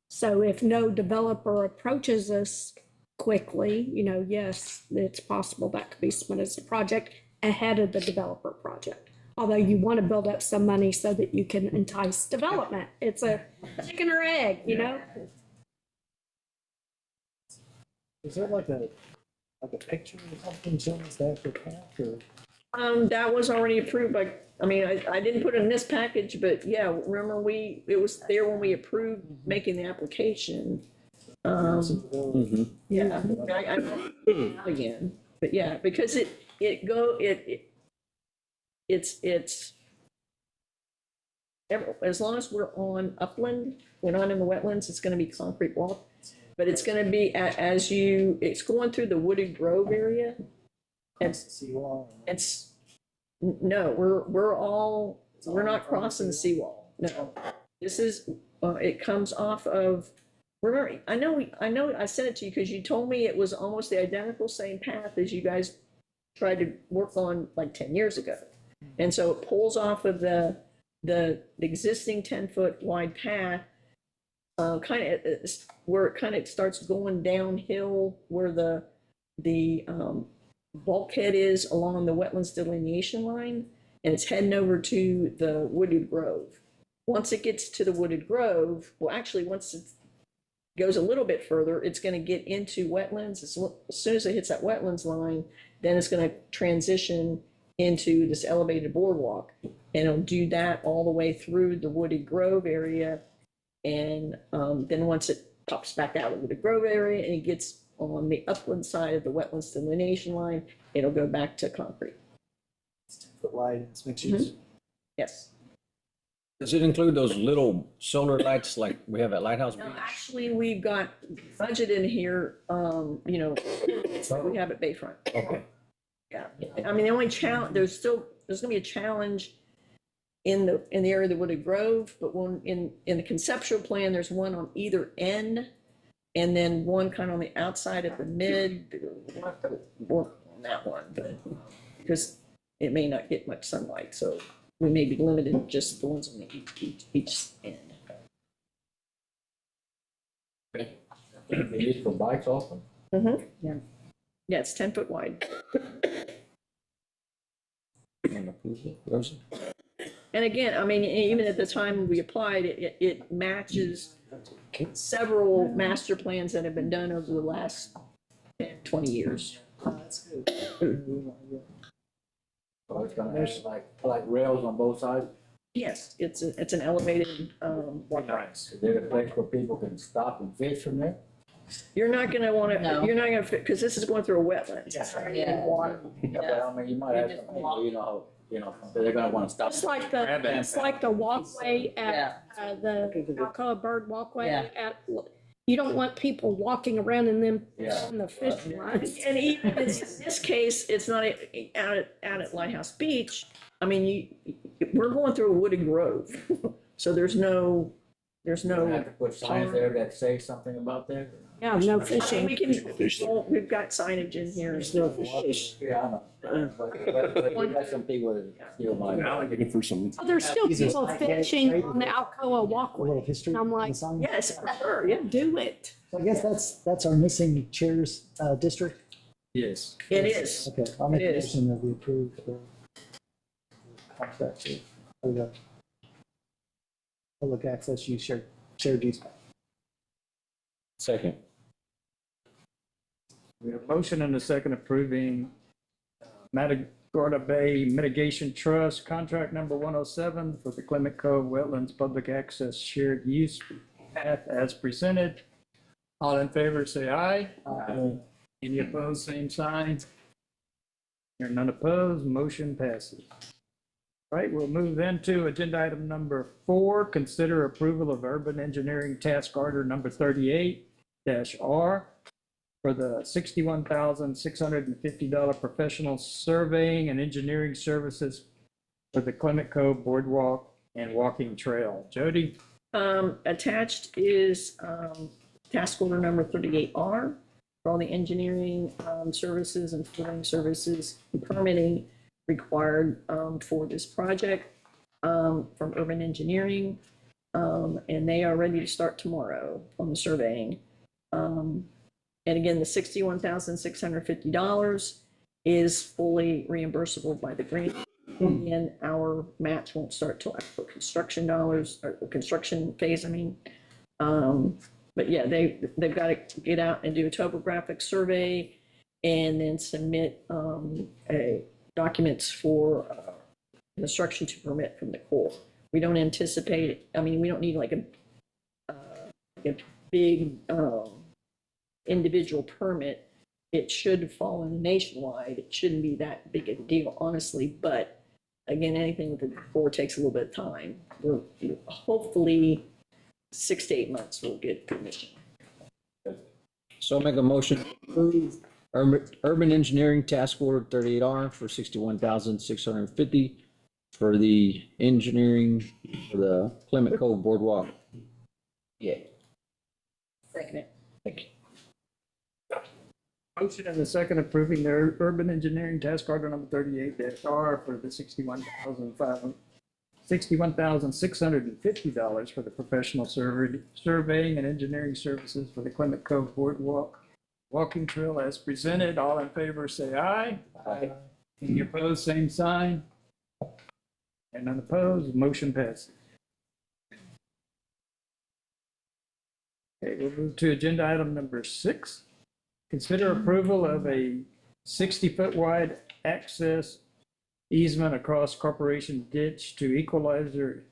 So if no developer approaches us quickly, you know, yes, it's possible that could be submitted as a project ahead of the developer project. Although you want to build up some money so that you can entice development. It's a chicken or egg, you know? Is there like a picture or something showing us the actual path or? That was already approved by, I mean, I didn't put it in this package, but yeah, remember it was there when we approved making the application. Yeah, I again, but yeah, because it's as long as we're on upland, we're not in the wetlands, it's gonna be concrete walk. But it's gonna be it's going through the wooded grove area. No, we're not crossing the seawall. No, this is, it comes off of, remember, I know I sent it to you because you told me it was almost the identical same path as you guys tried to work on like 10 years ago. And so it pulls off of the existing 10-foot wide path, kind of where it kind of starts going downhill where the bulkhead is along the wetlands delineation line, and it's heading over to the wooded grove. Once it gets to the wooded grove, well, actually, once it goes a little bit further, it's going to get into wetlands. As soon as it hits that wetlands line, then it's going to transition into this elevated boardwalk, and it'll do that all the way through the wooded grove area. And then once it pops back out of the grove area and it gets on the upland side of the wetlands delineation line, it'll go back to concrete. It's 10 foot wide, it's mixed use. Yes. Does it include those little solar lights like we have at Lighthouse Beach? No, actually, we've got budget in here, you know, like we have at Bayfront. Okay. Yeah, I mean, the only challenge, there's gonna be a challenge in the area of the wooded grove, but one in the conceptual plan, there's one on either end, and then one kind of on the outside of the mid. We'll have to work on that one, but because it may not get much sunlight, so we may be limited to just the ones on the each end. They use for bikes also? Mm-hmm, yeah. Yeah, it's 10 foot wide. And again, I mean, even at the time we applied, it matches several master plans that have been done over the last 20 years. That's good. So it's gonna have like rails on both sides? Yes, it's an elevated, walkway. Is there a place where people can stop and fish from there? You're not gonna wanna, No. you're not gonna fit, because this is going through a wetland. Yeah. Water. Yeah, but I mean, you might have some people, you know, they're gonna wanna stop. It's like the walkway at the Alcoa Bird Walkway Yeah. you don't want people walking around in them Yeah. on the fishing lines. And even in this case, it's not out at Lighthouse Beach. I mean, we're going through a wooded grove, so there's no. You have to put signs there that say something about that? Yeah, no fishing. We can, we've got signage in here. There's no fish. Yeah, I know. But we got some people that steal my. Looking for some, Oh, there's still people fishing on the Alcoa A little Walkway. history. I'm on like, the sign. Yes, for sure, yeah. do it. So I guess that's our missing chairs, district. Yes. It is. Okay, I'll make a It is. motion that we approve the contract for the public access use shared use. Second. We have a motion and a second approving Matagorda Bay Mitigation Trust Contract Number 107 for the Clement Cove Wetlands Public Access Shared Use Path as presented. All in favor, say aye. Aye. Any opposed, same sign. Hearing none opposed, motion passes. All right, we'll move then to agenda item number 4, consider approval of urban engineering task order number 38-R for the $61,650 professional surveying and engineering services for the Clement Cove Boardwalk and Walking Trail. Jody? Attached is, task order number 38R for all the engineering, services and flooring services and permitting required, for this project, from Urban Engineering. And they are ready to start tomorrow on the surveying. And again, the $61,650 is fully reimbursable by the grant. And our match won't start till after construction dollars, or the construction phase, I mean. But yeah, they've got to get out and do a topographic survey and then submit documents for construction to permit from the Corps. We don't anticipate, I mean, we don't need like a big individual permit. It should fall in nationwide. It shouldn't be that big a deal, honestly, but again, anything with the Corps takes a little bit of time. We're hopefully 6 to 8 months we'll get permission. So I'll make a motion to approve Urban Engineering Task Order 38R for $61,650 for the engineering for the Clement Cove Boardwalk. Yeah. Second it. Thank you. Motion and a second approving the urban engineering task order number 38-R for the $61,650 for the professional surveying and engineering services for the Clement Cove Boardwalk Walking Trail as presented. All in favor, say aye. Aye. Any opposed, same sign. And none opposed, motion passes. Okay, we'll move to agenda item number 6. Consider approval of a 60-foot wide access easement across Corporation Ditch to Equalizer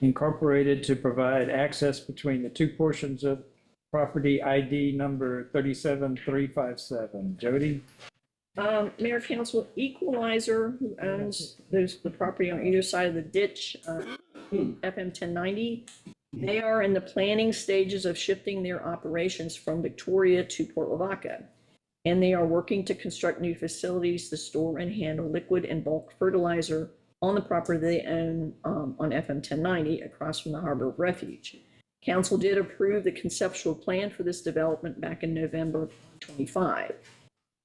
Incorporated to provide access between the two portions of property ID number 37357. Jody? Mayor, Council, Equalizer, who owns the property on either side of the ditch, FM 1090, they are in the planning stages of shifting their operations from Victoria to Port Lavaca. And they are working to construct new facilities to store and handle liquid and bulk fertilizer on the property they own on FM 1090 across from the Harbor of Refuge. Council did approve the conceptual plan for this development back in November 2025.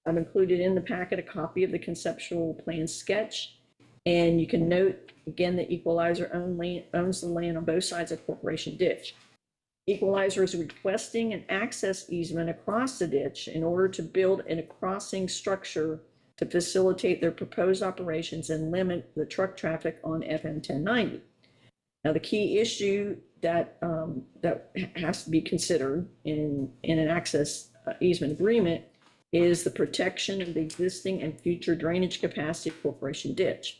I've included in the packet a copy of the conceptual plan sketch, and you can note again that Equalizer owns the land on both sides of Corporation Ditch. Equalizer is requesting an access easement across the ditch in order to build a crossing structure to facilitate their proposed operations and limit the truck traffic on FM 1090. Now, the key issue that has to be considered in an access easement agreement is the protection of the existing and future drainage capacity of Corporation Ditch.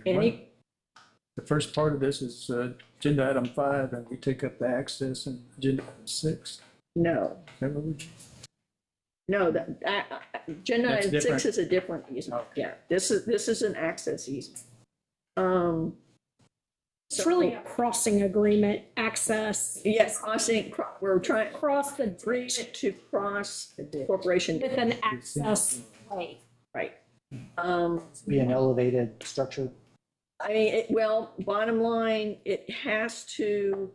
The first part of this is agenda item 5, and we take up the access in agenda item 6. No, agenda That's item 6 different. is a different easement. Okay. Yeah, this is an access easement. It's really a crossing agreement, access. Yes, we're trying Cross the agreement ditch to cross Corporation with Ditch. an access way. Right. Be an elevated structure. I mean, bottom line, it has to,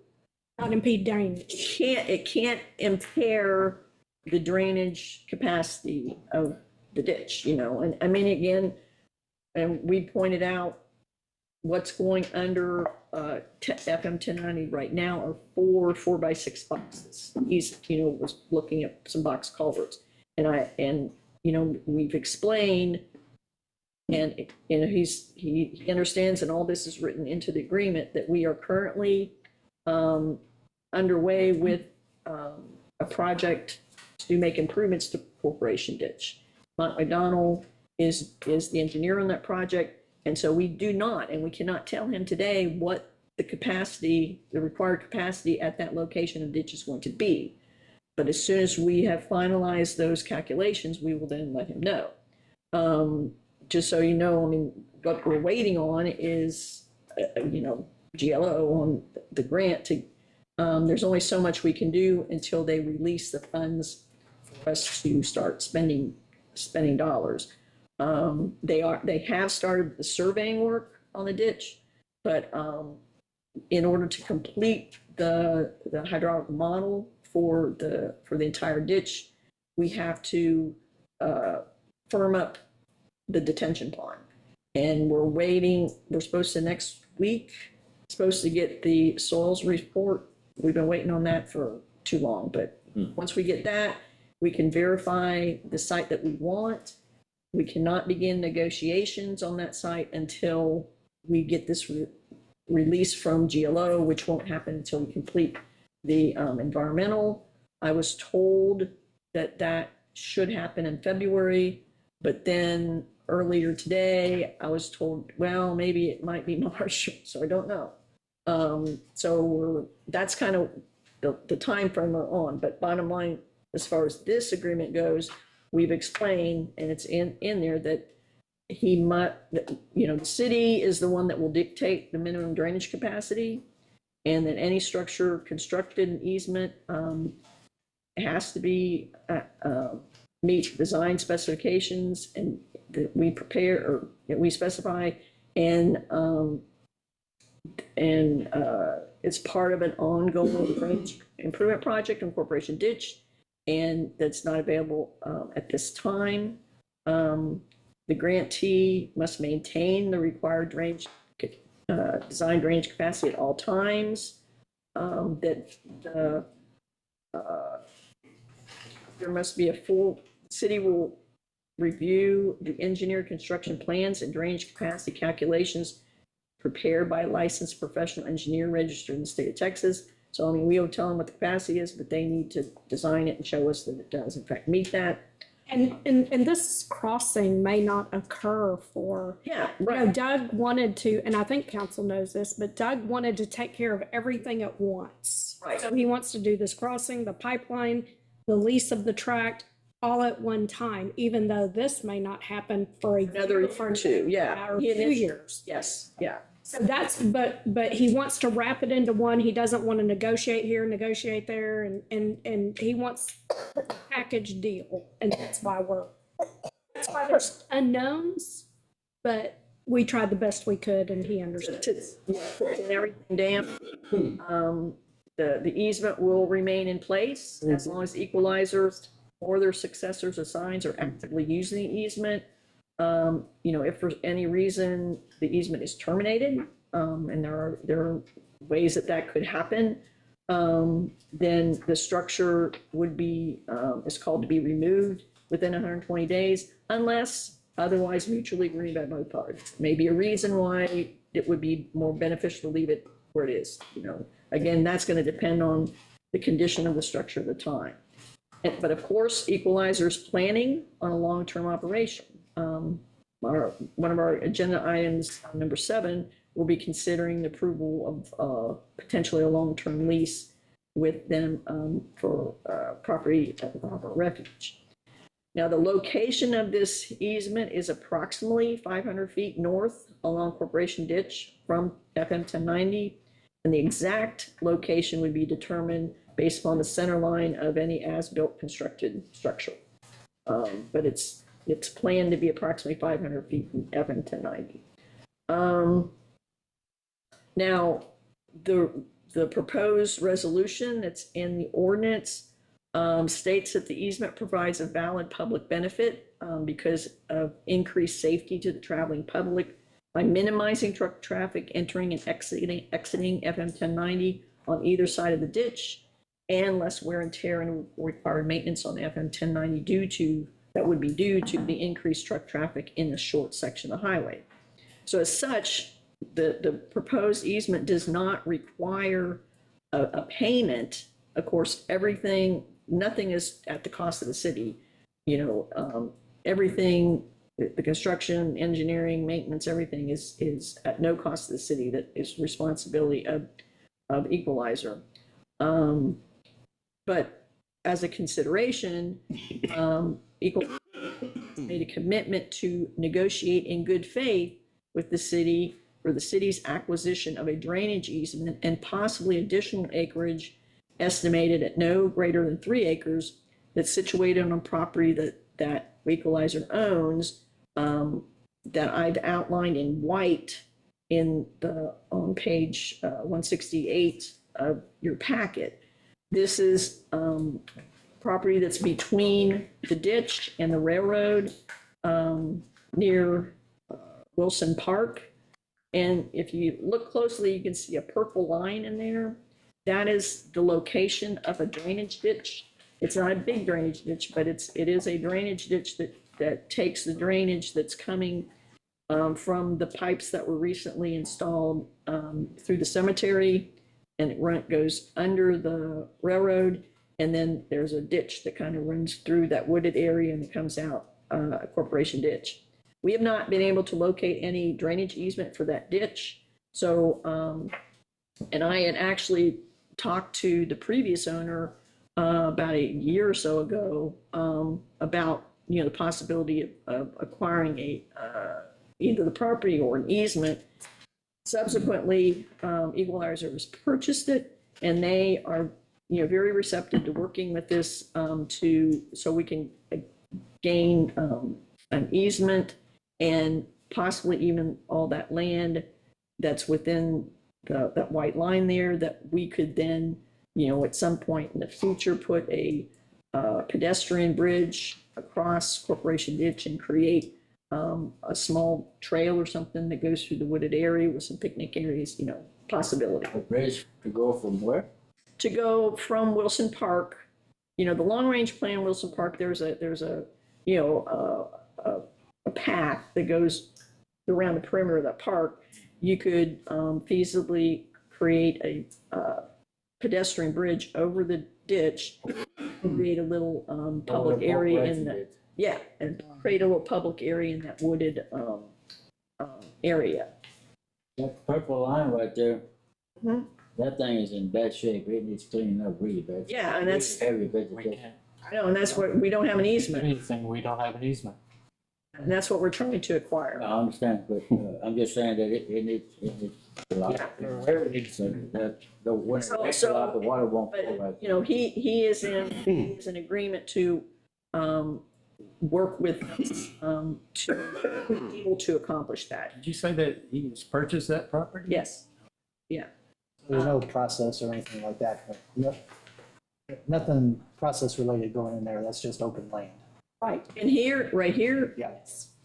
Not impede drainage. it can't impair the drainage capacity of the ditch, and I mean, again, and we pointed out what's going under FM 1090 right now are 4x6 boxes. He's, was looking at some box culverts, and we've explained, and he understands, and all this is written into the agreement, that we are currently underway with a project to make improvements to Corporation Ditch. Mont McDonald is the engineer on that project. And so we do not, and we cannot tell him today what the required capacity at that location of ditch is going to be. But as soon as we have finalized those calculations, we will then let him know. Just so you know, I mean, what we're waiting on is, GLO on the grant to, there's only so much we can do until they release the funds for us to start spending dollars. They have started the surveying work on the ditch. But, in order to complete the hydraulic model for the entire ditch, we have to, firm up the detention pond. And we're waiting, we're supposed to next week, supposed to get the soils report. We've been waiting on that for too long, but once we get that, we can verify the site that we want. We cannot begin negotiations on that site until we get this release from GLO, which won't happen until we complete the environmental. I was told that that should happen in February, but then earlier today, I was told, well, maybe it might be March, so I don't know. That's kind of the time frame we're on. But bottom line, as far as this agreement goes, we've explained, and it's in there, that the city is the one that will dictate the minimum drainage capacity, and that any structure constructed in easement has to be meet design specifications and that we prepare or that we specify, and it's part of an ongoing drainage improvement project in Corporation Ditch, and that's not available at this time. The grantee must maintain the required drainage, design drainage capacity at all times. There must be a full, city will review the engineered construction plans and drainage capacity calculations prepared by a licensed professional engineer registered in the state of Texas. So, I mean, we will tell them what the capacity is, but they need to design it and show us that it does in fact meet that. And this crossing may not occur for, Yeah, you know, right. Doug wanted to, and I think council knows this, but Doug wanted to take care of everything at once. Right. So he wants to do this crossing, the pipeline, the lease of the tract, all at one time, even though this may not happen for Another year or two, yeah. or 2 years. Yes, yeah. So that's, but he wants to wrap it into one. He doesn't want to negotiate here, negotiate there, and he wants a package deal. And that's why there's unknowns, but we tried the best we could and he understood. Putting everything down. The easement will remain in place as long as equalizers or their successors or signs are actively using the easement. If for any reason the easement is terminated, and there are ways that could happen, then the structure would be, is called to be removed within 120 days, unless otherwise mutually agreed by both parties. Maybe a reason why it would be more beneficial to leave it where it is. Again, that's going to depend on the condition of the structure at the time. But of course, equalizers planning on a long-term operation. One of our agenda items, number 7, will be considering the approval of potentially a long-term lease with them for property at the Harbor Refuge. Now, the location of this easement is approximately 500 feet north along Corporation Ditch from FM 1090, and the exact location would be determined based upon the center line of any as-built constructed structure. But it's planned to be approximately 500 feet from FM 1090. Now, the proposed resolution that's in the ordinance states that the easement provides a valid public benefit because of increased safety to the traveling public by minimizing truck traffic entering and exiting FM 1090 on either side of the ditch, and less wear and tear and required maintenance on FM 1090 that would be due to the increased truck traffic in the short section of the highway. So as such, the proposed easement does not require a payment. Of course, nothing is at the cost of the city. Everything, the construction, engineering, maintenance, everything is at no cost to the city. That is responsibility of Equalizer. But as a consideration, Equalizer made a commitment to negotiate in good faith with the city for the city's acquisition of a drainage easement and possibly additional acreage estimated at no greater than 3 acres that's situated on property that Equalizer owns, that I've outlined in white on page 168 of your packet. This is property that's between the ditch and the railroad near Wilson Park. And if you look closely, you can see a purple line in there. That is the location of a drainage ditch. It's not a big drainage ditch, but it is a drainage ditch that takes the drainage that's coming from the pipes that were recently installed through the cemetery, and it goes under the railroad, and then there's a ditch that kind of runs through that wooded area and it comes out a corporation ditch. We have not been able to locate any drainage easement for that ditch. So, and I had actually talked to the previous owner about a year or so ago about, the possibility of acquiring either the property or an easement. Subsequently, Equalizer has purchased it, and they are, very receptive to working with this so we can gain an easement and possibly even all that land that's within that white line there, that we could then, at some point in the future, put a pedestrian bridge across Corporation Ditch and create a small trail or something that goes through the wooded area with some picnic areas, possibility. A bridge to go from where? To go from Wilson Park, the long-range plan, Wilson Park, there's a path that goes around the perimeter of that park. You could feasibly create a pedestrian bridge over the ditch, create a little public area in the, and create a little public area in that wooded area. That purple line right there, Mhm. that thing is in bad shape. It needs cleaning up really bad. Yeah, and that's, Heavy We vegetation. can't I know, and that's what, we don't have an do easement, anything, we don't have an easement. and that's what we're trying to acquire. I understand, but I'm just saying that it needs a lot. So that, when it So- rains a lot, so- the water won't flow But, right. he is in agreement to work with us to be able to accomplish that. Did you say that he's purchased that property? Yes. There's no process or anything like that. Nothing process related going in there. That's just open land. Right. And here, right here, Yeah.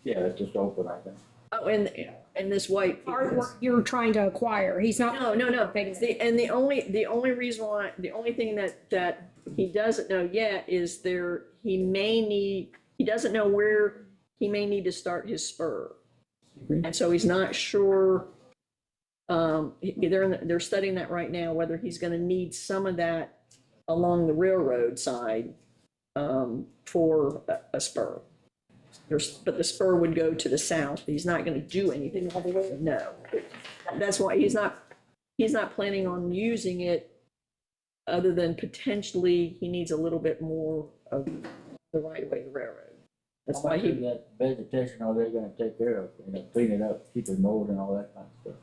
Yeah, it's just open, I think. oh, and this white. Artwork you're trying to acquire, he's not. No. The only reason why, the only thing that he doesn't know yet is he doesn't know where he may need to start his spur. And so he's not sure, they're studying that right now, whether he's gonna need some of that along the railroad side, for a spur. But the spur would go to the south. He's not gonna do anything. No. That's why he's not planning on using it, other than potentially he needs a little bit more of the right of way of the railroad. That's why he, That vegetation, are they gonna take care of, clean it up, keep it mowed and all that kind of stuff?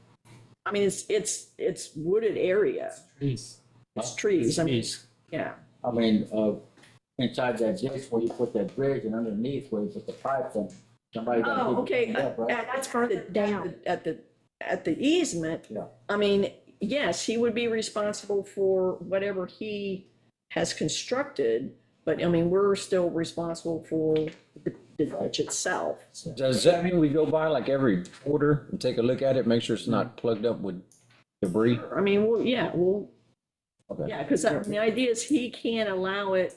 I mean, it's wooded area. Trees. It's trees. I mean, Trees. yeah. I mean, inside that ditch where you put that bridge and underneath where you put the pipes and somebody gonna Oh, keep it okay. cleaned up, right? That's further down. At the easement. Yeah. I mean, yes, he would be responsible for whatever he has constructed, but I mean, we're still responsible for the ditch itself. Does that mean we go by like every quarter and take a look at it, make sure it's not plugged up with debris? I mean, well, Okay. yeah, because the idea is he can't allow it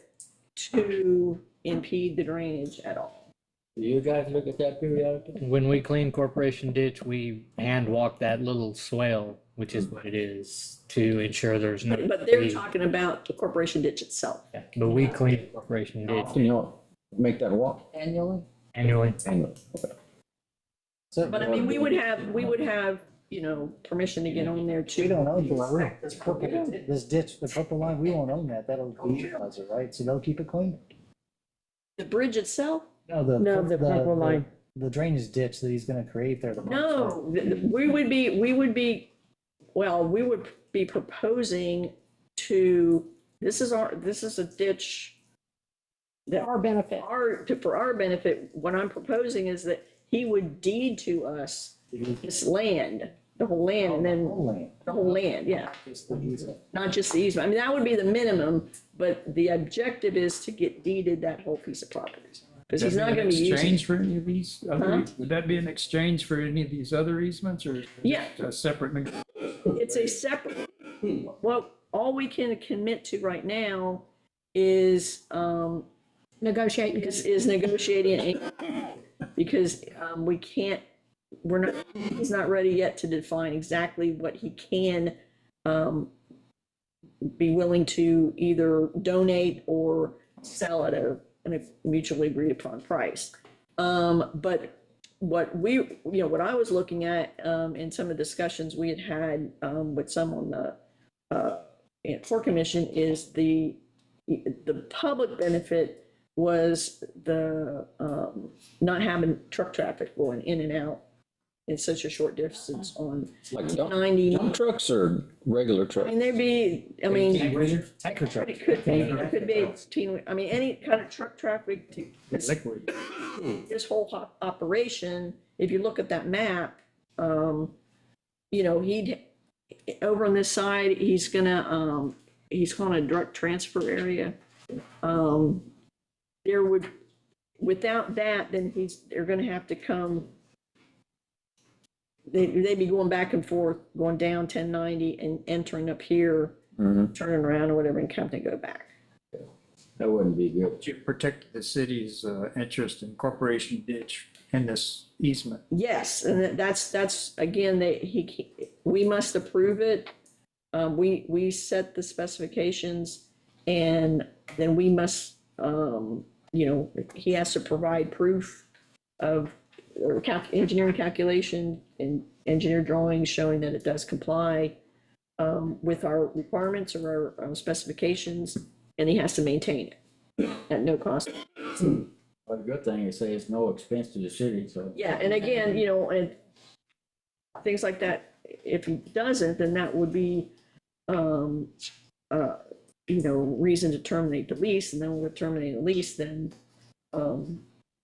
to impede the drainage at all. Do you guys look at that periodically? When we clean Corporation Ditch, we hand walk that little swale, which is what it is, to ensure there's no. But they're debris. talking about the corporation ditch itself. Yeah, but we clean Corporation Ditch Can you make that walk? Annually? annually. Annually. Okay. So But I mean, we would have, permission to get on there too. we don't own this ditch, the purple line, we won't own that. That'll be Equalizer, right? So they'll keep it clean? The bridge itself? No, the purple line. The drainage ditch that he's gonna create there. No, we would be proposing this is a ditch that Our benefit. for our benefit, what I'm proposing is that he would deed to us this land the whole land, and then the whole land, yeah. Not just the easement. I mean, that would be the minimum, but the objective is to get deeded that whole piece of property. Because he's not gonna be using. Exchange for any of these other, Huh? would that be an exchange for any of these other easements, or is it Yeah. a separate? It's a separate, well, all we can commit to right now is, Negotiating. is negotiating, because, we can't, he's not ready yet to define exactly what he can, be willing to either donate or sell at a mutually agreed upon price. But what what I was looking at, in some of the discussions we had with some on the, Port Commission, is the public benefit was the, not having truck traffic going in and out in such a short distance on Like 90. dump trucks or regular I trucks? mean, there'd be, I mean, Tanker truck. it could be, I mean, any kind of truck traffic to Liquid. this whole operation. If you look at that map, he'd, over on this side, he's gonna direct transfer area. There would, without that, then they're gonna have to come, they'd be going back and forth, going down 1090 and entering up here, turning around or whatever, and come to go back. That wouldn't be good. To protect the city's interest in corporation ditch in this easement. Yes, and that's again, we must approve it. We set the specifications, and then we must, he has to provide proof of, or engineering calculation and engineer drawings showing that it does comply with our requirements or our specifications, and he has to maintain it at no cost. But the good thing is, say it's no expense to the city, so. Yeah, and again, and things like that, if he doesn't, then that would be, reason to terminate the lease, and then when we terminate the lease, then,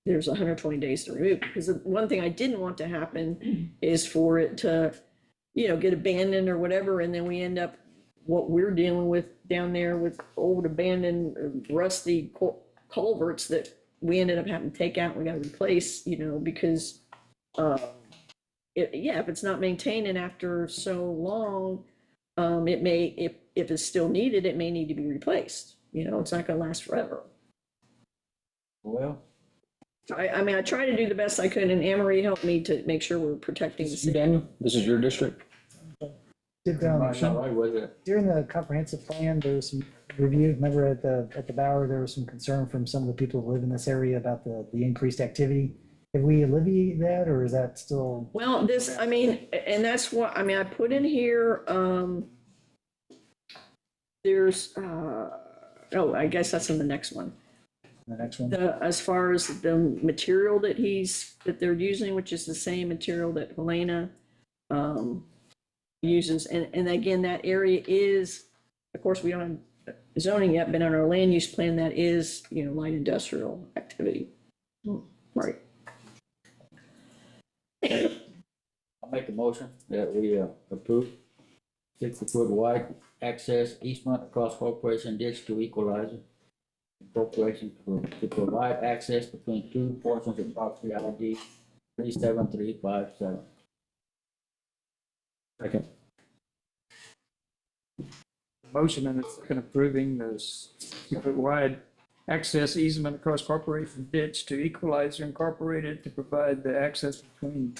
there's 120 days to remove. Because the one thing I didn't want to happen is for it to, get abandoned or whatever, and then we end up what we're dealing with down there with old abandoned rusty culverts that we ended up having to take out and we got to replace, because if it's not maintained and after so long, it may, if it's still needed, it may need to be replaced. It's not going to last forever. Well, I try to do the best I could, and Anne Marie helped me to make sure we're protecting the city. Daniel, this is your district? Did, I'm all right with it. during the comprehensive plan, there was some review, remember at the Bower, there was some concern from some of the people who live in this area about the increased activity. Have we alleviated that, or is that still? Well, and that's what, I put in here, there's, I guess that's in the next one. The next one? As far as the material that they're using, which is the same material that Helena, uses, and again, that area is, of course, we don't have zoning yet, but on our land use plan, that is, light industrial activity. Right. I'll make a motion that we approve 60-foot wide access easement across Corporation Ditch to Equalizer. Corporation to provide access between two portions of property ID 37357. Second. Motion and a second approving the 60-foot wide access easement across Corporation Ditch to Equalizer Incorporated to provide the access between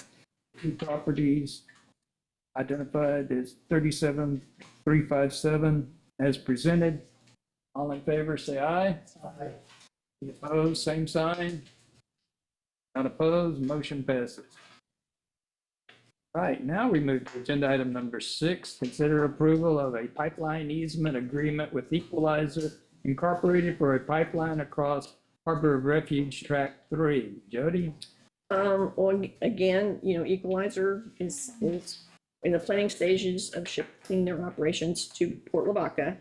two properties identified as 37357 as presented. All in favor, say aye. Aye. Any opposed, same sign. Not opposed, motion passes. Right, now we move to agenda item number 6, consider approval of a pipeline easement agreement with Equalizer Incorporated for a pipeline across Harbor of Refuge Track 3. Jody? Well, again, Equalizer is in the planning stages of shifting their operations to Port Lavaca.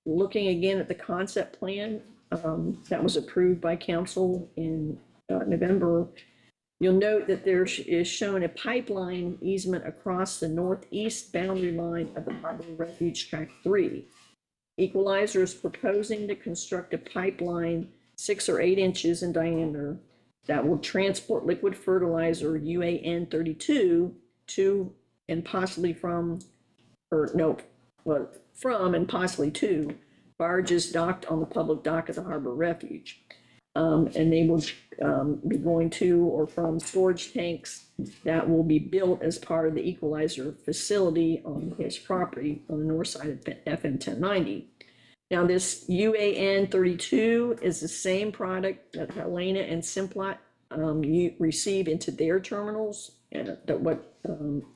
Looking again at the concept plan that was approved by council in November, You'll note that there is shown a pipeline easement across the northeast boundary line of the Harbor Refuge Tract 3. Equalizer is proposing to construct a pipeline 6 or 8 inches in diameter that will transport liquid fertilizer UAN 32 to and possibly from, or no, well, from and possibly to barges docked on the public dock of the Harbor Refuge. And they will be going to or from storage tanks that will be built as part of the equalizer facility on his property on the north side of FM 1090. Now, this UAN 32 is the same product that Helena and Simplot receive into their terminals, and that what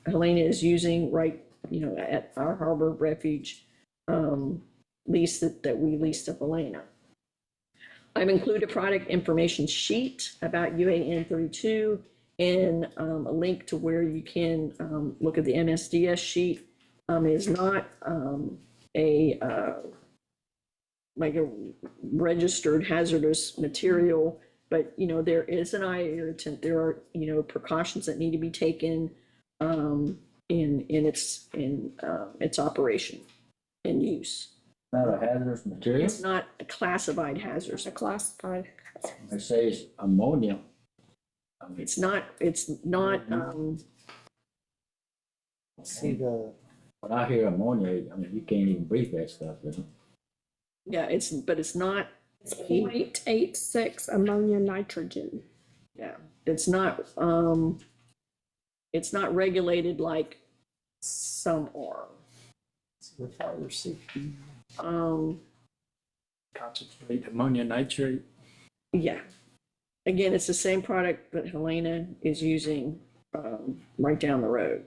Helena is using right, at our Harbor Refuge lease that we leased to Helena. I've included a product information sheet about UAN 32 and a link to where you can look at the MSDS sheet. It is not like a registered hazardous material, but there is an eye irritant. There are precautions that need to be taken in its operation and use. Not a hazardous material? It's not a classified hazardous. A classified. It says ammonia. It's not, See the, When I hear ammonia, you can't even breathe that stuff, yeah, but it's not, It's 0.86 ammonia nitrogen. yeah, it's not regulated like some are. the fire safety. Concentrate ammonium nitrate. Yeah. Again, it's the same product that Helena is using right down the road.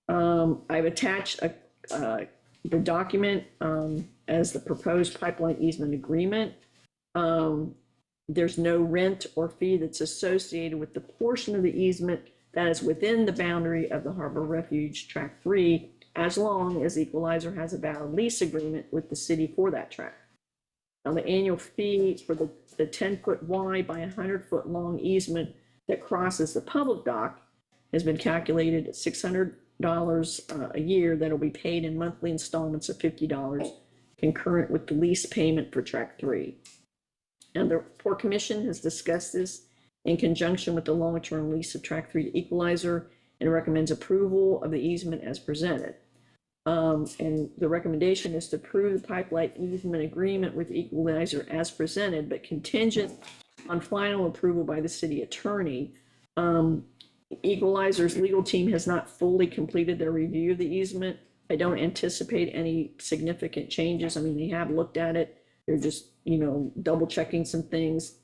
I've attached the document as the proposed pipeline easement agreement. There's no rent or fee that's associated with the portion of the easement that is within the boundary of the Harbor Refuge Tract 3, as long as Equalizer has a valid lease agreement with the city for that tract. Now, the annual fee for the 10-foot wide by 100-foot long easement that crosses the public dock has been calculated at $600 a year that will be paid in monthly installments of $50, concurrent with the lease payment for Tract 3. And the Port Commission has discussed this in conjunction with the long-term lease of Tract 3 to Equalizer and recommends approval of the easement as presented. And the recommendation is to approve the pipeline easement agreement with Equalizer as presented, but contingent on final approval by the city attorney. Equalizer's legal team has not fully completed their review of the easement. I don't anticipate any significant changes. I mean, they have looked at it. They're just, double checking some things.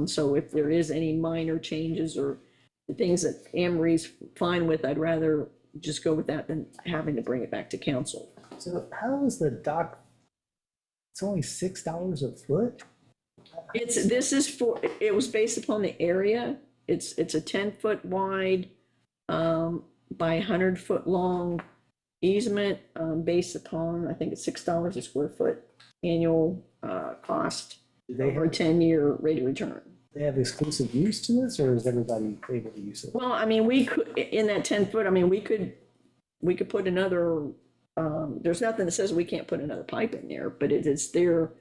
So if there is any minor changes or the things that Amory's fine with, I'd rather just go with that than having to bring it back to council. So how is the dock? It's only $6 a foot? It was based upon the area. It's a 10-foot wide by 100-foot long easement based upon, I think it's $6 a square foot annual cost over a 10-year rate of return. They have exclusive use to this, or is everybody able to use it? Well, I mean, we could, in that 10-foot, I mean, we could put another, there's nothing that says we can't put another pipe in there, but it is their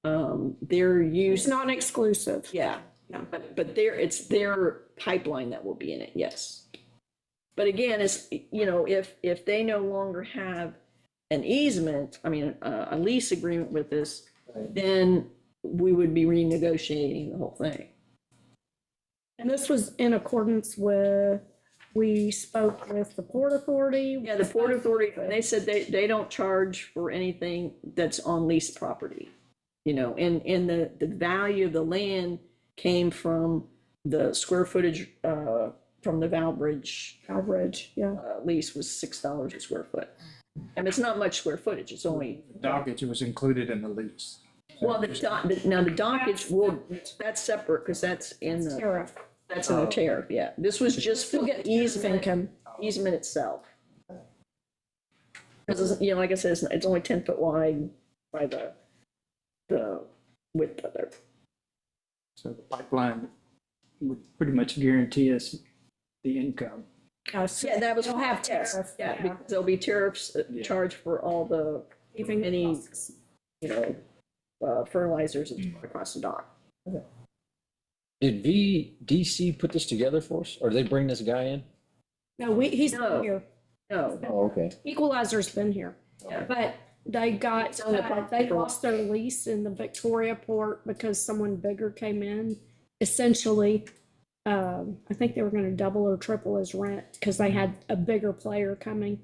use. It's not exclusive. Yeah, but it's their pipeline that will be in it, yes. But again, it's, if they no longer have an easement, a lease agreement with us, then we would be renegotiating the whole thing. And this was in accordance with, we spoke with the Port Authority. Yeah, the Port Authority, they said they don't charge for anything that's on leased property. And the value of the land came from the square footage from the Valbridge. Yeah. Lease was $6 a square foot. And it's not much square footage, it's only. Dockage was included in the lease. Well, the dockage that's separate because that's in the. Tariff. That's in the tariff, yeah. This was just for the easement itself. Because, like I said, it's only 10 foot wide by the width of it. So the pipeline would pretty much guarantee us the income. Yeah, that was. They'll have yes, tariff, Yeah, yeah. because there'll be tariffs Yeah. charged for all the, Even any, fertilizers across the dock. Did VDC put this together for us, or did they bring this guy in? No, he's No. been here. No, Oh, okay. Equalizer's been here. Yeah. But they got, on the they paper. lost their lease in the Victoria port because someone bigger came in. Essentially, I think they were gonna double or triple his rent because they had a bigger player coming.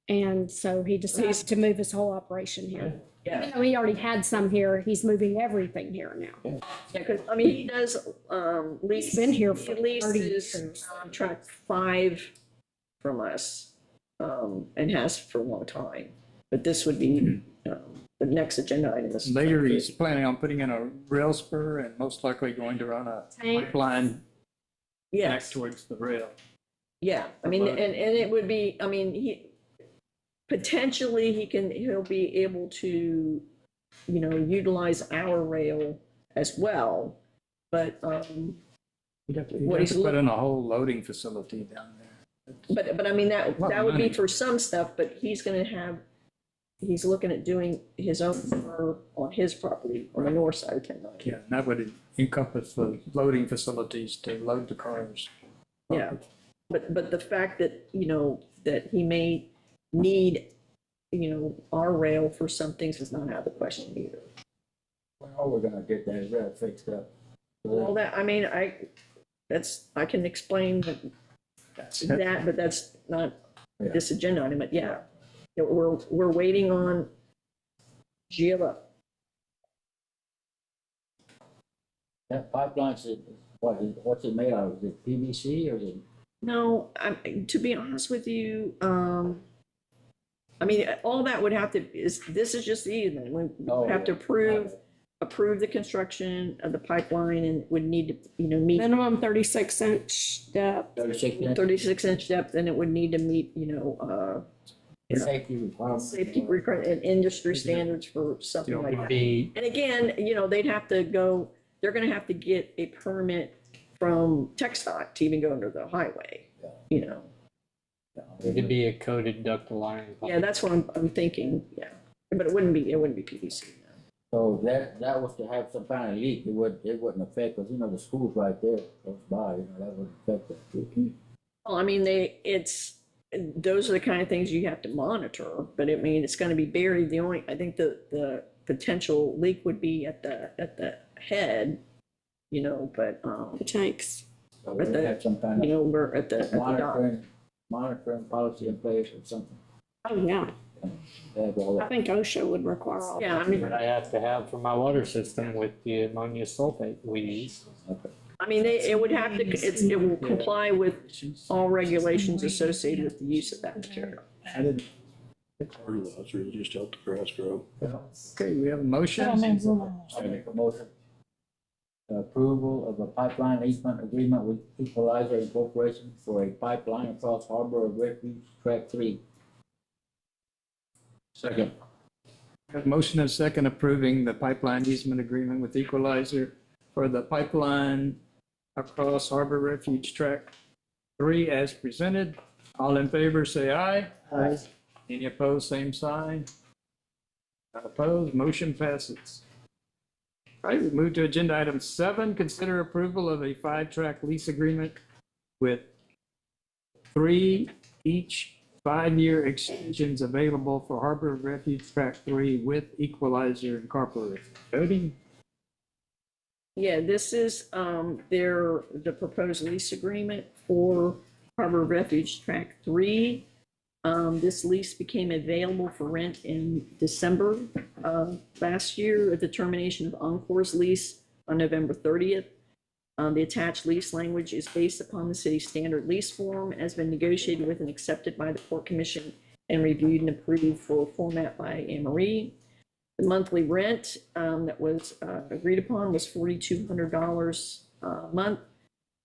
And so he decided to move his whole operation here. yeah, Even though he already had some here, he's moving everything here now. because, I mean, he does, lease. He's been here for he 30 leases, years. track 5 from us, and has for a long time. But this would be, the next agenda item. Is Later, he's planning on putting in a rail spur and most likely going to run a Tank. pipeline back Yes, towards the rail. yeah, I mean, and it would be, I mean, potentially he'll be able to, utilize our rail as well. But, He'd have to What he's put in a whole loading facility down there. but I mean, that Lot of would be money. for some stuff, but he's looking at doing his own spur on his property on the north side of 1090. Yeah, and that would encompass the loading facilities to load the cars. Yeah, but the fact that, that he may need, our rail for some things is not out of the question either. Well, we're gonna get that rail fixed up. Well, that, I mean, I can explain That's it. that, but that's not this agenda item, but yeah. We're waiting on Gila. That pipeline, what's it made out of? Is it PVC or is it? No, to be honest with you, I mean, all that would have to, this is just the easement. We Oh, have to yeah. approve the construction of the pipeline and would need to, meet Minimum 36-inch depth. 36-inch depth, and it would need to meet, Safety requirements. safety and industry standards for something like that. Be And again, they'd have to go, they're gonna have to get a permit from TxDOT to even go under the highway, It'd be a coated ductile iron. Yeah, that's what I'm thinking, yeah. But it wouldn't be PVC. So that was to have some kind of leak, it wouldn't affect, because the school's right there, close by, that wouldn't affect it. Well, I mean, those are the kind of things you have to monitor, but I mean, it's gonna be buried. I think the potential leak would be at the head, but, The tanks. So we have some kind of we're at the dock. monitoring policy in place or something. Oh, yeah. They have all I that. think OSHA would require all that. Yeah, I mean, What I have to have for my water system with the ammonia sulfate we use. Okay. I mean, it would have to, it will comply with all regulations associated with the use of that material. I didn't. Fertilizer, just help the grass grow. Okay, we have a motion. I make a motion. Approval of a pipeline easement agreement with Equalizer Incorporation for a pipeline across Harbor of Refuge Track 3. Second. We have a motion and a second approving the pipeline easement agreement with Equalizer for the pipeline across Harbor Refuge Track 3 as presented. All in favor, say aye. Aye. Any opposed, same sign. Not opposed, motion passes. All right, we move to agenda item 7, consider approval of a 5-track lease agreement with 3 each 5-year extensions available for Harbor Refuge Track 3 with Equalizer Incorporated. Cody? Yeah, this is, the proposed lease agreement for Harbor Refuge Track 3. This lease became available for rent in December last year at the termination of Encore's lease on November 30th. The attached lease language is based upon the city's standard lease form, has been negotiated with and accepted by the Port Commission and reviewed and approved for format by Anne Marie. The monthly rent that was agreed upon was $4,200 a month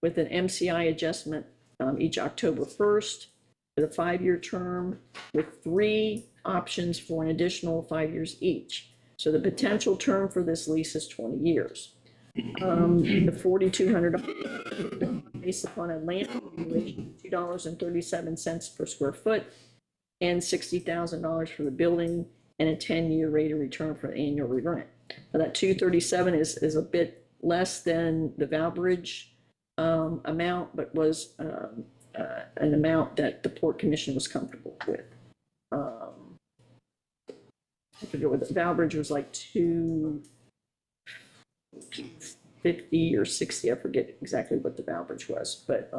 with an MCI adjustment each October 1st for the 5-year term with 3 options for an additional 5 years each. So the potential term for this lease is 20 years. The $4,200 based upon a land valuation of $2.37 per square foot, and $60,000 for the building, and a 10-year rate of return for the annual rent. Now, that 237 is a bit less than the Valbridge amount, but was an amount that the Port Commission was comfortable with. I forget what the Valbridge was like, 250 or 60, I forget exactly what the Valbridge was, but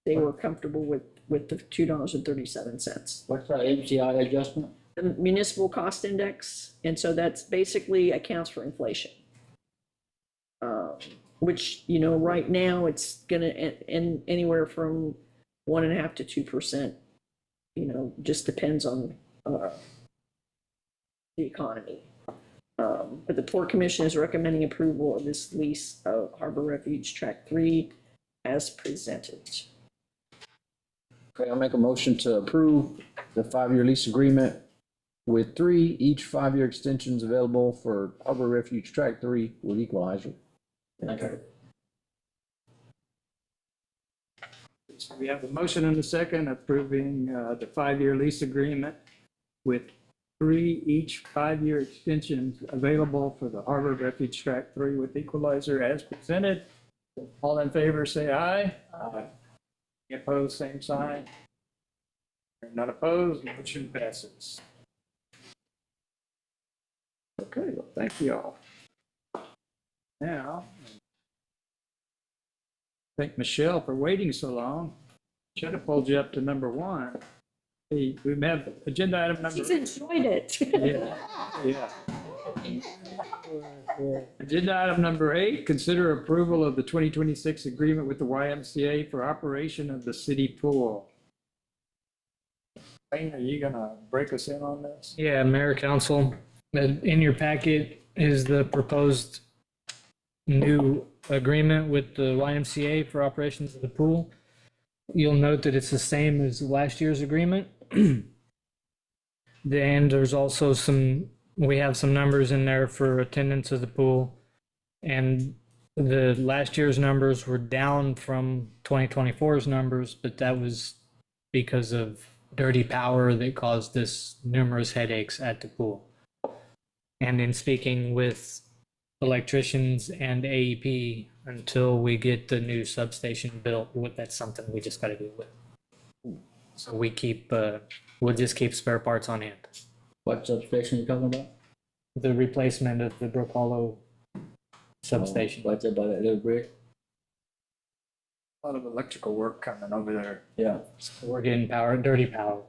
they were comfortable with the $2.37. What's our MCI adjustment? The municipal cost index, and so that's basically accounts for inflation. Which, you know, right now it's gonna end anywhere from 1.5% to 2%. You know, just depends on the economy. But the Port Commission is recommending approval of this lease of Harbor Refuge Track 3 as presented. Okay, I'll make a motion to approve the 5-year lease agreement with 3 each 5-year extensions available for Harbor Refuge Track 3 with equalizer. Okay. So we have a motion and a second approving the 5-year lease agreement with 3 each 5-year extensions available for the Harbor Refuge Track 3 with equalizer as presented. All in favor, say aye. Aye. Any opposed, same sign. None opposed, motion passes. Okay, well, thank you all. Now, thank Michelle for waiting so long. Should have pulled you up to number 1. We have agenda item number. She's enjoyed it. Yeah. Agenda item number 8, consider approval of the 2026 agreement with the YMCA for operation of the city pool. Wayne, are you gonna break us in on this? Yeah, Mayor, Council, in your packet is the proposed new agreement with the YMCA for operations of the pool. You'll note that it's the same as last year's agreement. Then there's also we have some numbers in there for attendance of the pool. And the last year's numbers were down from 2024's numbers, but that was because of dirty power that caused us numerous headaches at the pool. And in speaking with electricians and AEP, until we get the new substation built, that's something we just got to deal with. So we'll just keep spare parts on hand. What substation you talking about? The replacement of the Brook Hollow substation. What's it by that little bridge? A lot of electrical work coming over there. Yeah. So we're getting dirty power.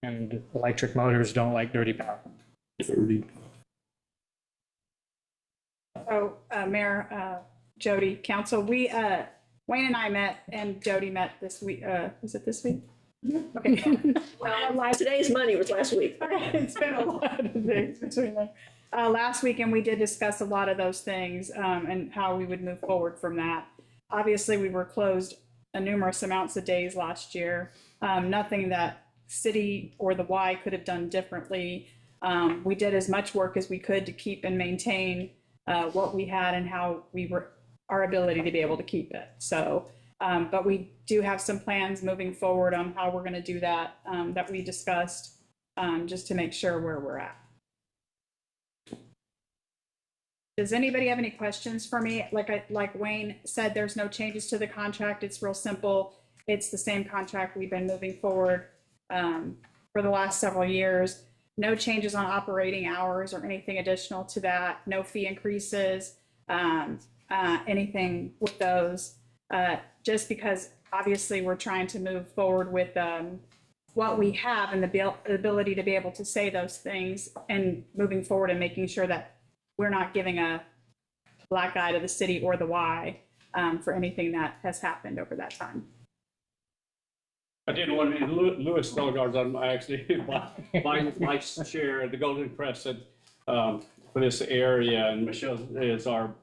And electric motors don't like dirty power. 30. So, Mayor, Jody, Council, Wayne and I met and Jody met this week. Was it this week? Okay. Well, today's Monday was last week. Okay, it's been a lot of days between them. Last weekend, we did discuss a lot of those things and how we would move forward from that. Obviously, we were closed a numerous amounts of days last year. Nothing that city or the Y could have done differently. We did as much work as we could to keep and maintain what we had and how our ability to be able to keep it. So, but we do have some plans moving forward on how we're going to do that, that we discussed, just to make sure where we're at. Does anybody have any questions for me? Like Wayne said, there's no changes to the contract. It's real simple. It's the same contract we've been moving forward for the last several years. No changes on operating hours or anything additional to that. No fee increases, anything with those. Just because obviously we're trying to move forward with what we have and the ability to be able to say those things and moving forward and making sure that we're not giving a black eye to the city or the Y for anything that has happened over that time. I didn't want to be Louis Stilgards. I'm actually vice chair of the Golden Crescent for this area, and Michelle is our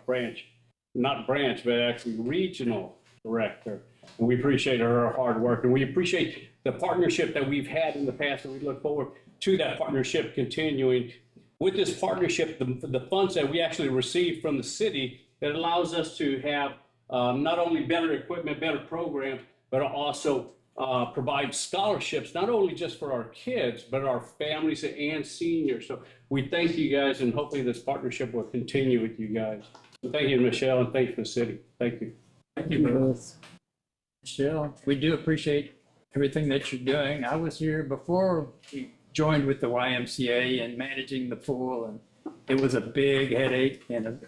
branch, not branch, but actually regional director. And we appreciate her hard work, and we appreciate the partnership that we've had in the past, and we look forward to that partnership continuing. with this partnership, the funds that we actually receive from the city, it allows us to have not only better equipment, better programs, but also provide scholarships, not only just for our kids, but our families and seniors. So we thank you guys, and hopefully this partnership will continue with you guys. So thank you, Michelle, and thank you for the city. Thank you. Thank you, both. Michelle, we do appreciate everything that you're doing. I was here before we joined with the YMCA and managing the pool, and it was a big headache and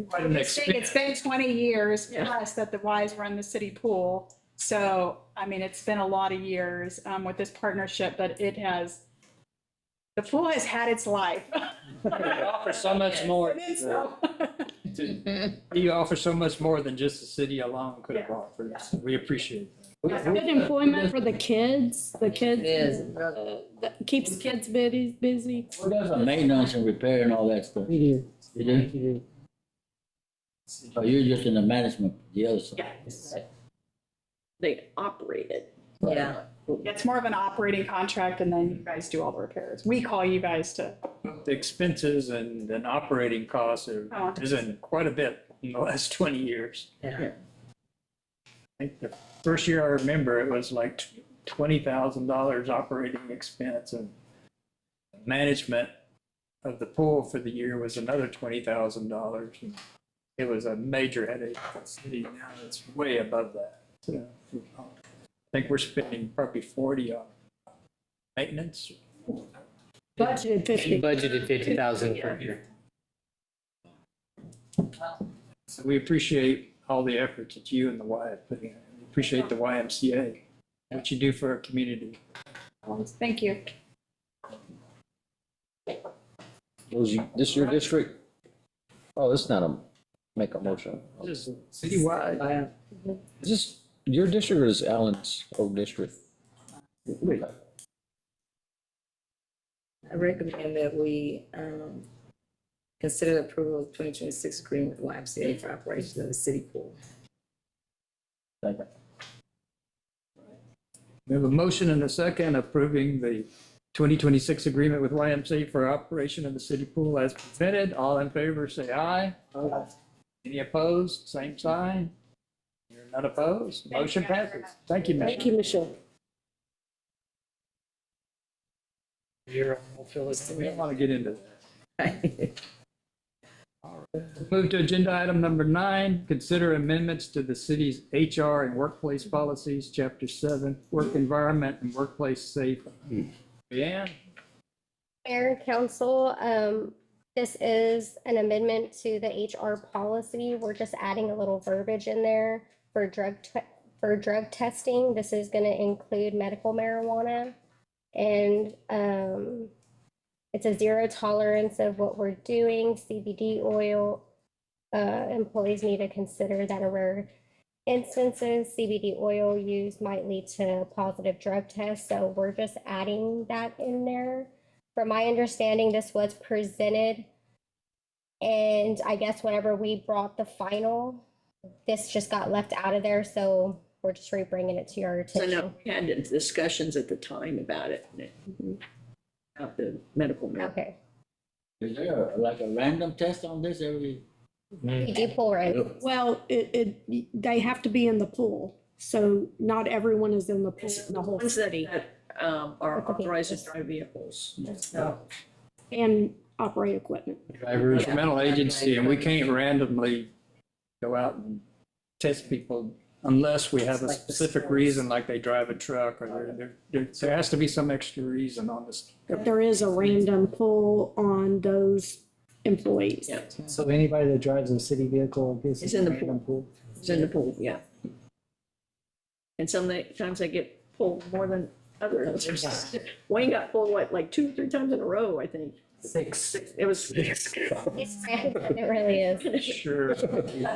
quite an expense. It's been 20 years plus that the Ys run the city pool. So, I mean, it's been a lot of years with this partnership, but the pool has had its life. You offer so much more. You offer so much more than just the city alone could have offered. So we appreciate that. Good employment for the kids. The kids that keeps kids busy. Who does the maintenance and repair and all that stuff? We do. You do? Oh, you're just in the management, the other side. Yeah. They operate it. Yeah. It's more of an operating contract, and then you guys do all the repairs. We call you guys to. The expenses and operating costs have risen quite a bit in the last 20 years. Yeah. I think the first year I remember, it was like $20,000 operating expense, and management of the pool for the year was another $20,000. And it was a major headache for the city. Now it's way above that. So, I think we're spending probably 40 on maintenance. Budgeted 50. Budgeted 50,000 per year. So we appreciate all the efforts that you and the Y have put in. We appreciate the YMCA, what you do for our community. Thank you. This your district? Oh, it's not make a motion. This is citywide. Is this your district or is Allen's old district? I recommend that we consider the approval of 2026 agreement with YMCA for operations of the city pool. We have a motion and a second approving the 2026 agreement with YMCA for operation of the city pool as presented. All in favor, say aye. Aye. Any opposed? Same sign. You're not opposed? Motion passes. Thank you, Michelle. Thank you, Michelle. We don't want to get into that. All right. Move to agenda item number 9, consider amendments to the city's HR and workplace policies, Chapter 7, Work Environment and Workplace Safety. Leanne? Mayor and Council, this is an amendment to the HR policy. We're just adding a little verbiage in there for drug testing. This is going to include medical marijuana, and it's a zero tolerance of what we're doing. CBD oil, employees need to consider that in rare instances, CBD oil use might lead to positive drug tests. So we're just adding that in there. From my understanding, this was presented, and I guess whenever we brought the final, this just got left out of there. So we're just bringing it to your So attention. no, we had discussions at the time about it, about the medical marijuana. Okay. Is there like a random test on this every? You do pull right. Well, they have to be in the pool. So not everyone is in the pool in the whole Ones city. that are authorized to drive vehicles. And operate equipment. Drivers, mental agency, and we can't randomly go out and test people unless we have a specific reason, like they drive a truck, or there has to be some extra reason on this. There is a random pull on those employees. Yeah, So anybody that drives a city vehicle gets It's in the random pool. it's in the pool, yeah. And sometimes they get pulled more than others. Wayne got pulled, what, like 2 or 3 times in a row, I think. 6. It was. It's random, it really is. Sure. Then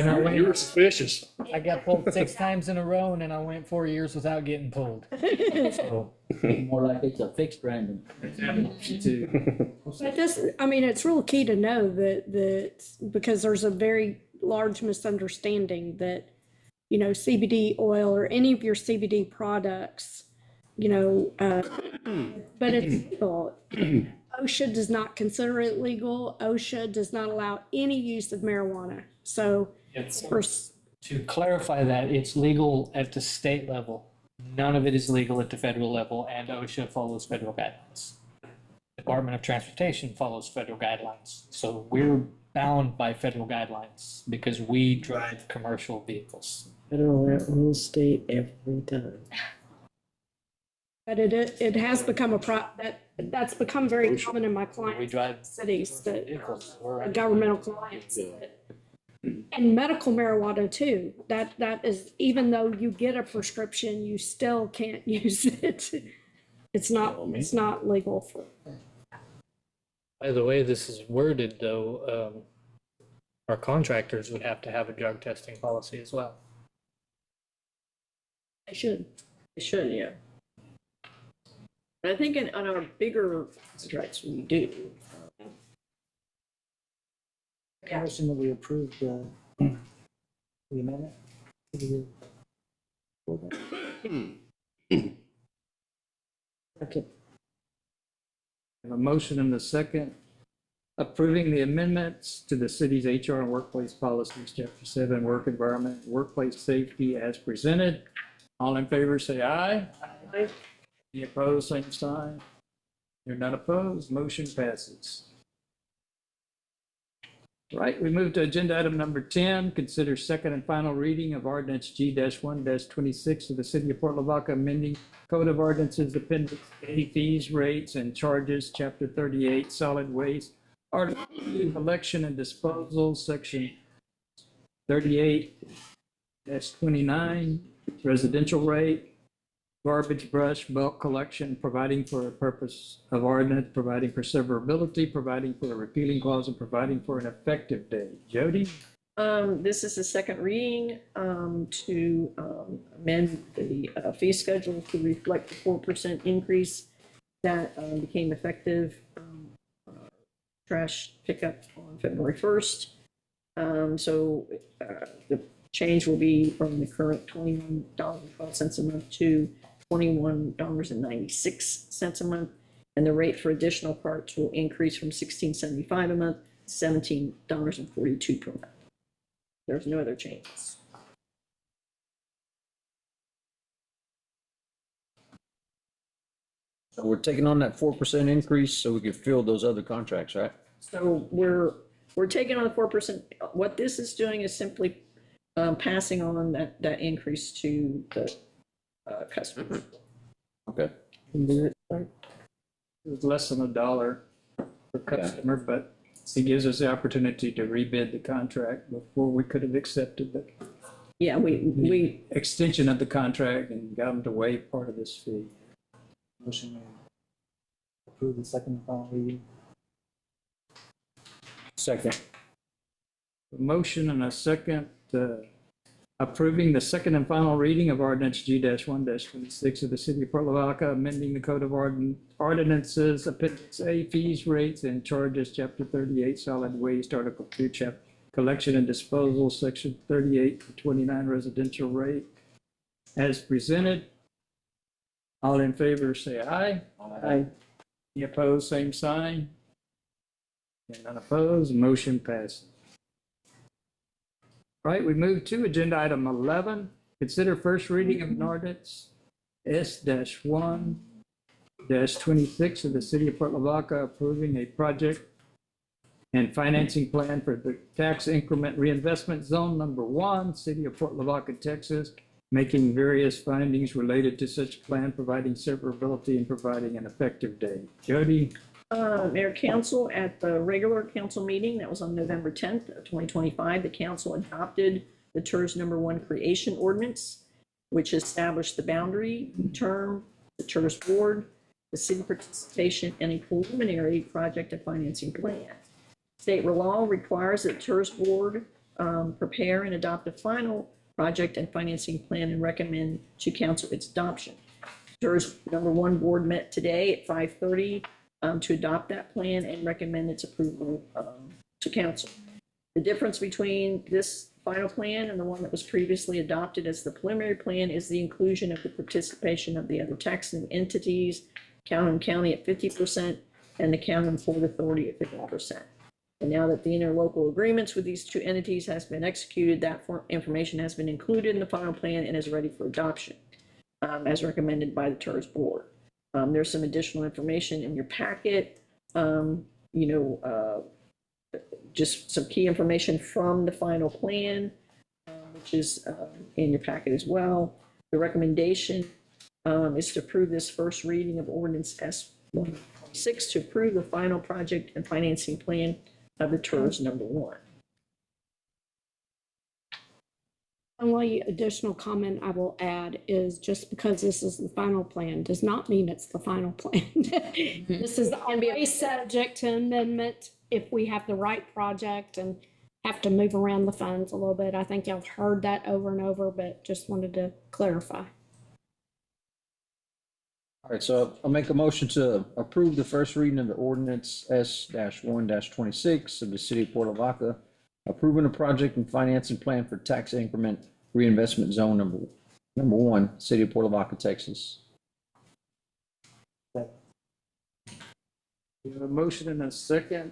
I You were went, suspicious. I got pulled 6 times in a row, and then I went 4 years without getting pulled. So, More like it's a fixed random. But this, I mean, it's real key to know that because there's a very large misunderstanding that, CBD oil or any of your CBD products but it's legal. OSHA does not consider it legal. OSHA does not allow any use of marijuana. So for To clarify that, it's legal at the state level. None of it is legal at the federal level, and OSHA follows federal guidelines. Department of Transportation follows federal guidelines. So we're bound by federal guidelines because we drive commercial vehicles. Federal rules state every time. But it has become that's become very common in my We client drive cities, that vehicles. We're governmental clients. And medical marijuana too. That is, even though you get a prescription, you still can't use it. It's not legal for. By the way this is worded, though, our contractors would have to have a drug testing policy as well. They should. They should, yeah. But I think on our bigger contracts, we do. Motion that we approve the amendment. Okay. I have a motion and a second approving the amendments to the city's HR and workplace policies, Chapter 7, Work Environment, Workplace Safety as presented. All in favor, say aye. Aye. Any opposed, same sign. You're not opposed, motion passes. Right, we move to agenda item number 10, consider second and final reading of ordinance G-1-26 of the city of Port Lavaca, amending Code of Ordinances, Appendix A, fees, rates, and charges, Chapter 38, solid waste, Article 2, collection and disposal, Section 38-29, residential rate, garbage brush, bulk collection, providing for a purpose of ordinance, providing for severability, providing for a repealing clause, and providing for an effective date. Jody? This is the second reading to amend the fee schedule to reflect the 4% increase that became effective trash pickup on February 1st. So the change will be from the current $21.12 a month to $21.96 a month, and the rate for additional parts will increase from $16.75 a month to $17.42 per month. There's no other changes. So we're taking on that 4% increase so we can fill those other contracts, right? So we're taking on the 4%. What this is doing is simply passing on that increase to the customers. Okay. It was less than $1 per customer, but it gives us the opportunity to rebid the contract before we could have accepted the we extension of the contract and got them to waive part of this fee. Motion to approve the second and final reading. Second. A motion and a second approving the second and final reading of ordinance G-1-26 of the city of Port Lavaca, amending the Code of Ordinances, Appendix A, fees, rates, and charges, Chapter 38, solid waste, Article 2, Chapter collection and disposal, Section 38-29, residential rate, as presented. All in favor, say aye. Aye. Any opposed, same sign. And none opposed, motion passes. Right, we move to agenda item 11. Consider first reading of an ordinance S-1-26 of the city of Port Lavaca approving a project and financing plan for the tax increment reinvestment zone number 1, city of Port Lavaca, Texas, making various findings related to such plan, providing severability, and providing an effective date. Jody? Mayor Council, at the regular council meeting that was on November 10th of 2025, the council adopted the TERS number 1 creation ordinance, which established the boundary, term, the TERS board, the city participation, and a preliminary project and financing plan. State law requires that TERS board prepare and adopt a final project and financing plan and recommend to council its adoption. TERS number 1 board met today at 5:30 to adopt that plan and recommend its approval to council. The difference between this final plan and the one that was previously adopted as the preliminary plan is the inclusion of the participation of the other taxing entities, Calhoun County at 50% and the Calhoun Port Authority at 50%. And now that the interlocal agreements with these two entities has been executed, that information has been included in the final plan and is ready for adoption, as recommended by the TERS board. There's some additional information in your packet, just some key information from the final plan, which is in your packet as well. The recommendation is to approve this first reading of ordinance S-126 to approve the final project and financing plan of the TERS number 1. Only additional comment I will add is just because this is the final plan does not mean it's the final plan. This is always subject to amendment if we have the right project and have to move around the funds a little bit. I think y'all heard that over and over, but just wanted to clarify. All right, so I'll make a motion to approve the first reading of the ordinance S-1-26 of the city of Port Lavaca, approving a project and financing plan for tax increment reinvestment zone number 1, city of Port Lavaca, Texas. We have a motion and a second,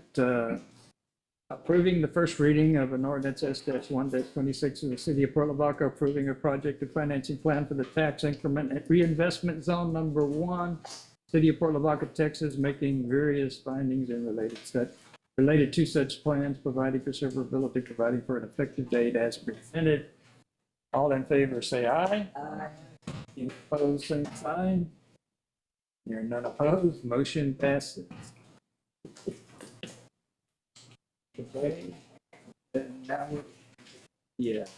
approving the first reading of an ordinance S-1-26 of the city of Port Lavaca, approving a project and financing plan for the tax increment and reinvestment zone number 1, city of Port Lavaca, Texas, making various findings and related to such plans, providing for severability, providing for an effective date as presented. All in favor, say aye. Aye. Any opposed, same sign. Hearing none opposed, motion passes. Okay. And now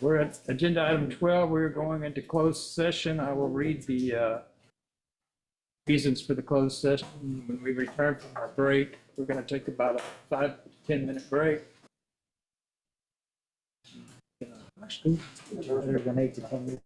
we're at agenda item 12. We're going into closed session. I will read the reasons for the closed session. When we return from our break, we're going to take about a 5 to 10 minute break. Better than 8 to 10 minutes.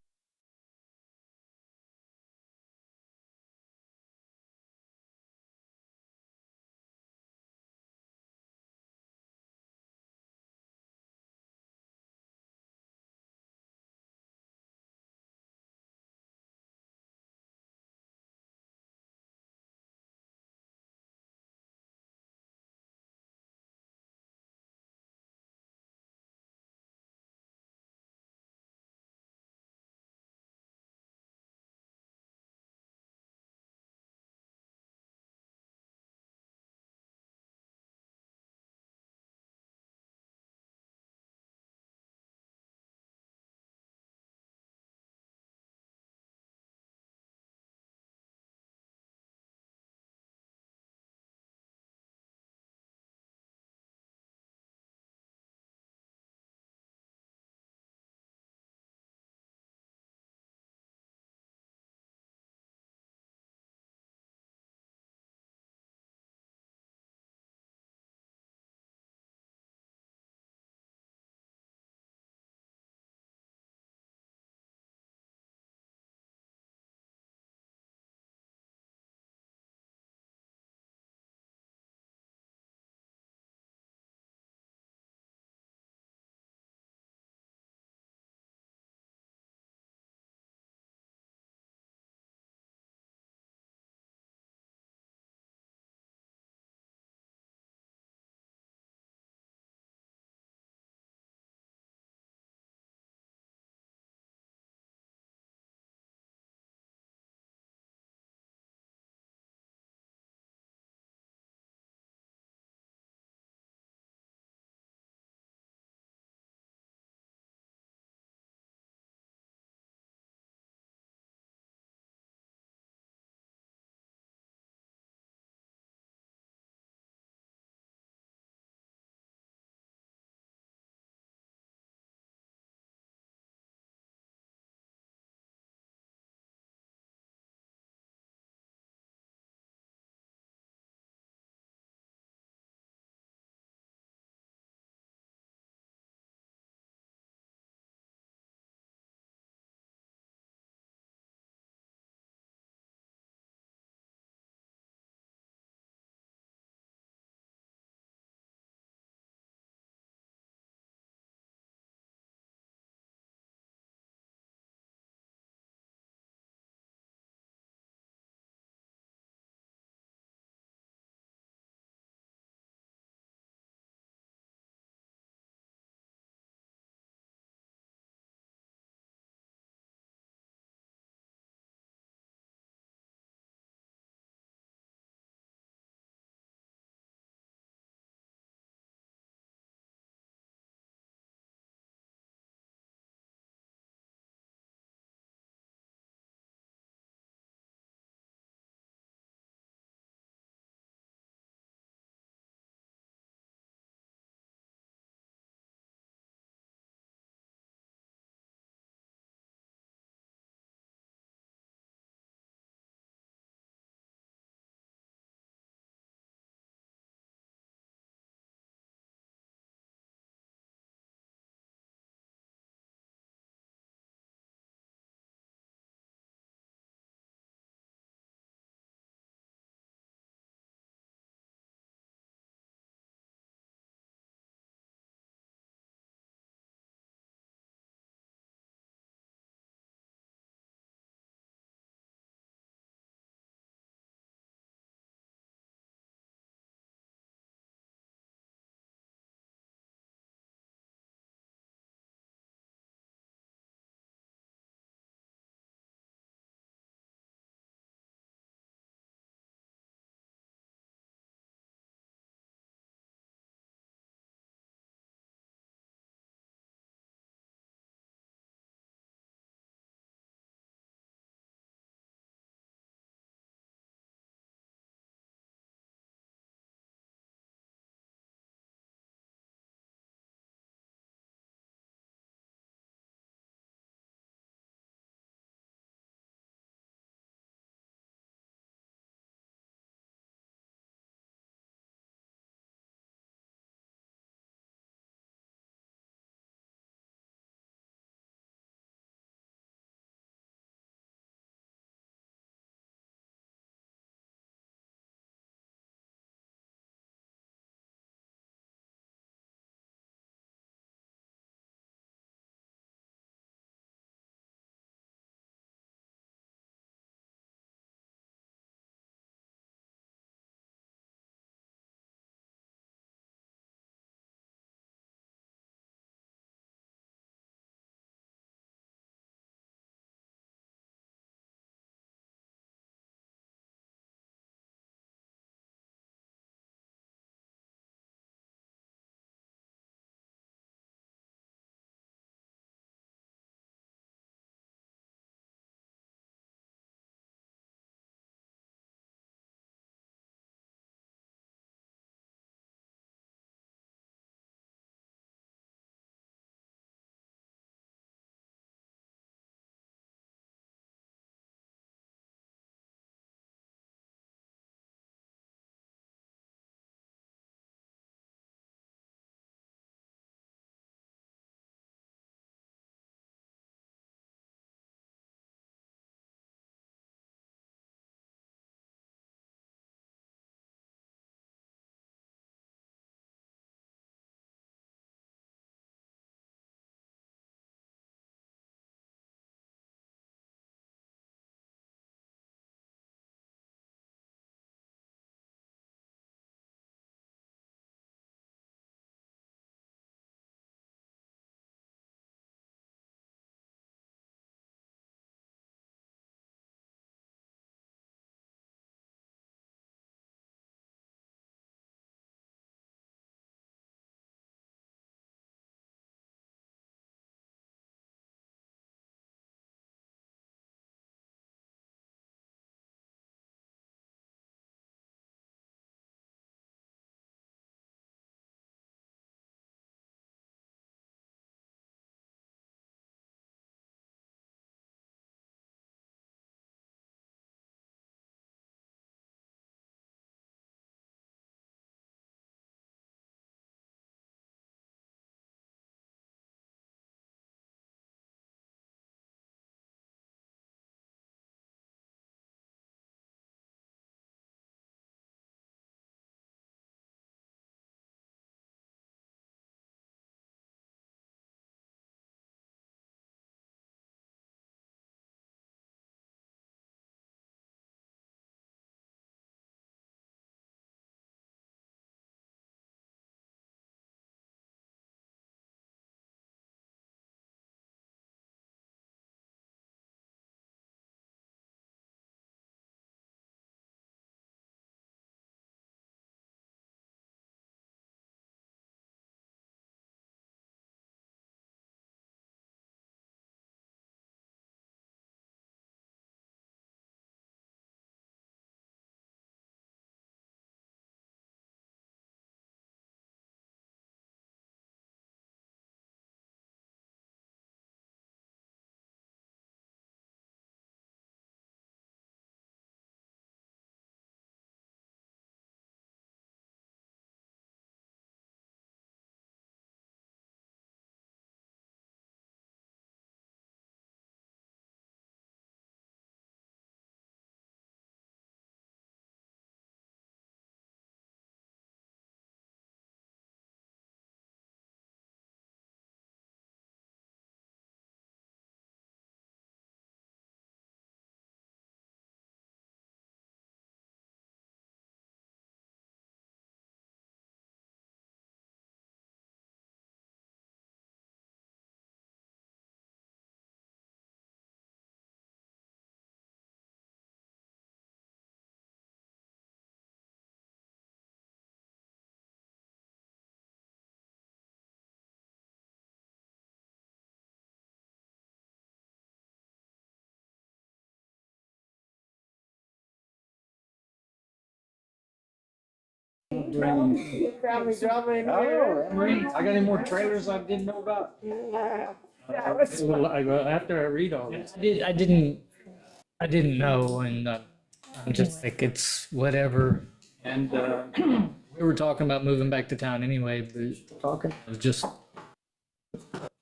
Bring- I got any more trailers I didn't know about? Well, after I read all this. I didn't know, and I'm just like, it's whatever. And, We were talking about moving back to town anyway, but talking. it was just,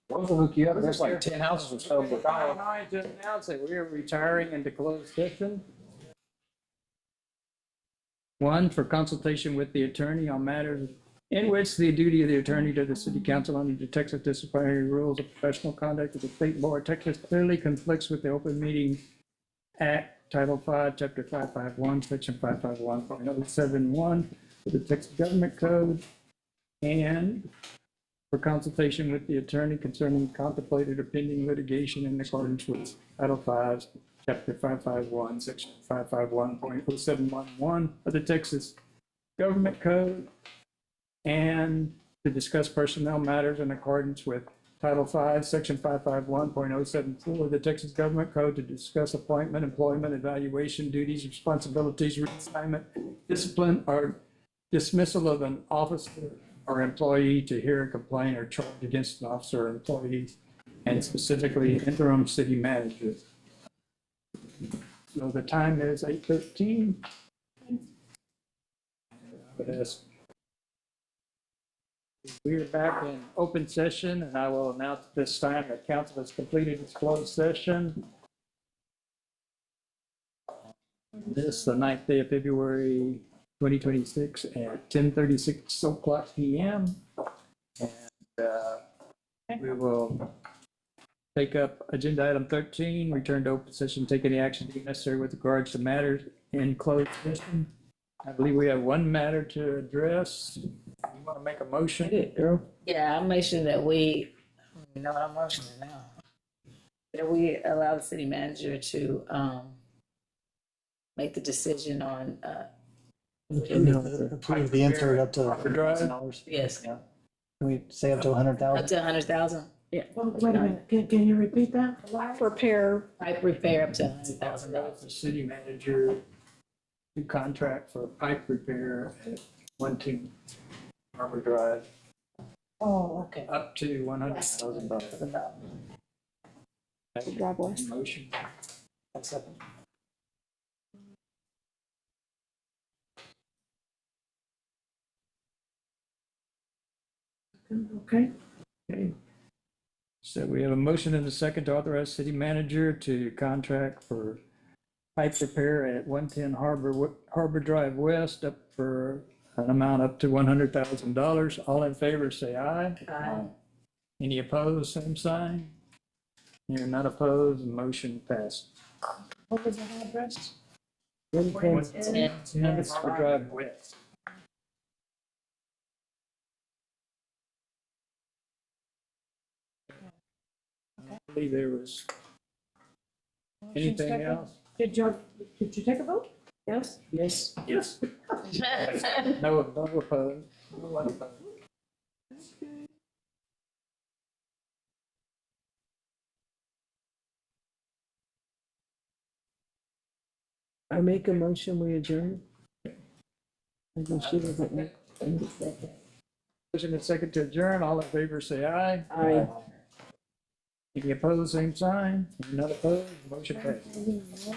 We'll hook you up. There's like 10 houses or so. Trying to announce that we are retiring into closed session. One, for consultation with the attorney on matters in which the duty of the attorney to the city council under the Texas disciplinary rules of professional conduct of the state board, Texas clearly conflicts with the Open Meeting Act, Title 5, Chapter 551, Section 551.071 of the Texas Government Code, and for consultation with the attorney concerning contemplated or pending litigation in accordance with Title 5, Chapter 551, Section 551.0711 of the Texas Government Code, and to discuss personnel matters in accordance with Title 5, Section 551.074 of the Texas Government Code, to discuss appointment, employment, evaluation, duties, responsibilities, reassignment, discipline, or dismissal of an officer or employee, to hear a complaint or charge against an officer or employee, and specifically interim city manager. So the time is 8:13. We are back in open session, and I will announce this time that council has completed its closed session. This, the 9th day of February 2026 at 10:36 o'clock p.m. And we will take up agenda item 13, return to open session, take any action deemed necessary with regards to matters in closed session. I believe we have one matter to address. You want to make a motion, girl? Yeah, I mentioned that we, you know what I'm motioning now. That we allow the city manager to, make the decision on, Approve the insert up to $100,000. yes, Can we say up to 100,000? up to 100,000. Yeah. Wait a minute, can you repeat that? Repair. Pipe repair up to $100,000. The city manager to contract for pipe repair at 12 Harbor Drive, Oh, okay. up to $100,000. Drive west. Motion. Okay. Okay. So we have a motion and a second to authorize city manager to contract for pipe repair at 110 Harbor Drive West, up for an amount up to $100,000. All in favor, say aye. Aye. Any opposed, same sign. You're not opposed, motion passed. What was the address? 110 Harbor Drive West. I believe there was anything else? Did you take a vote? Yes? Yes. Yes. No opposed. No one opposed. I make a motion, we adjourn. Motion and second to adjourn. All in favor, say aye. Aye. Any opposed, same sign. None opposed, motion passes.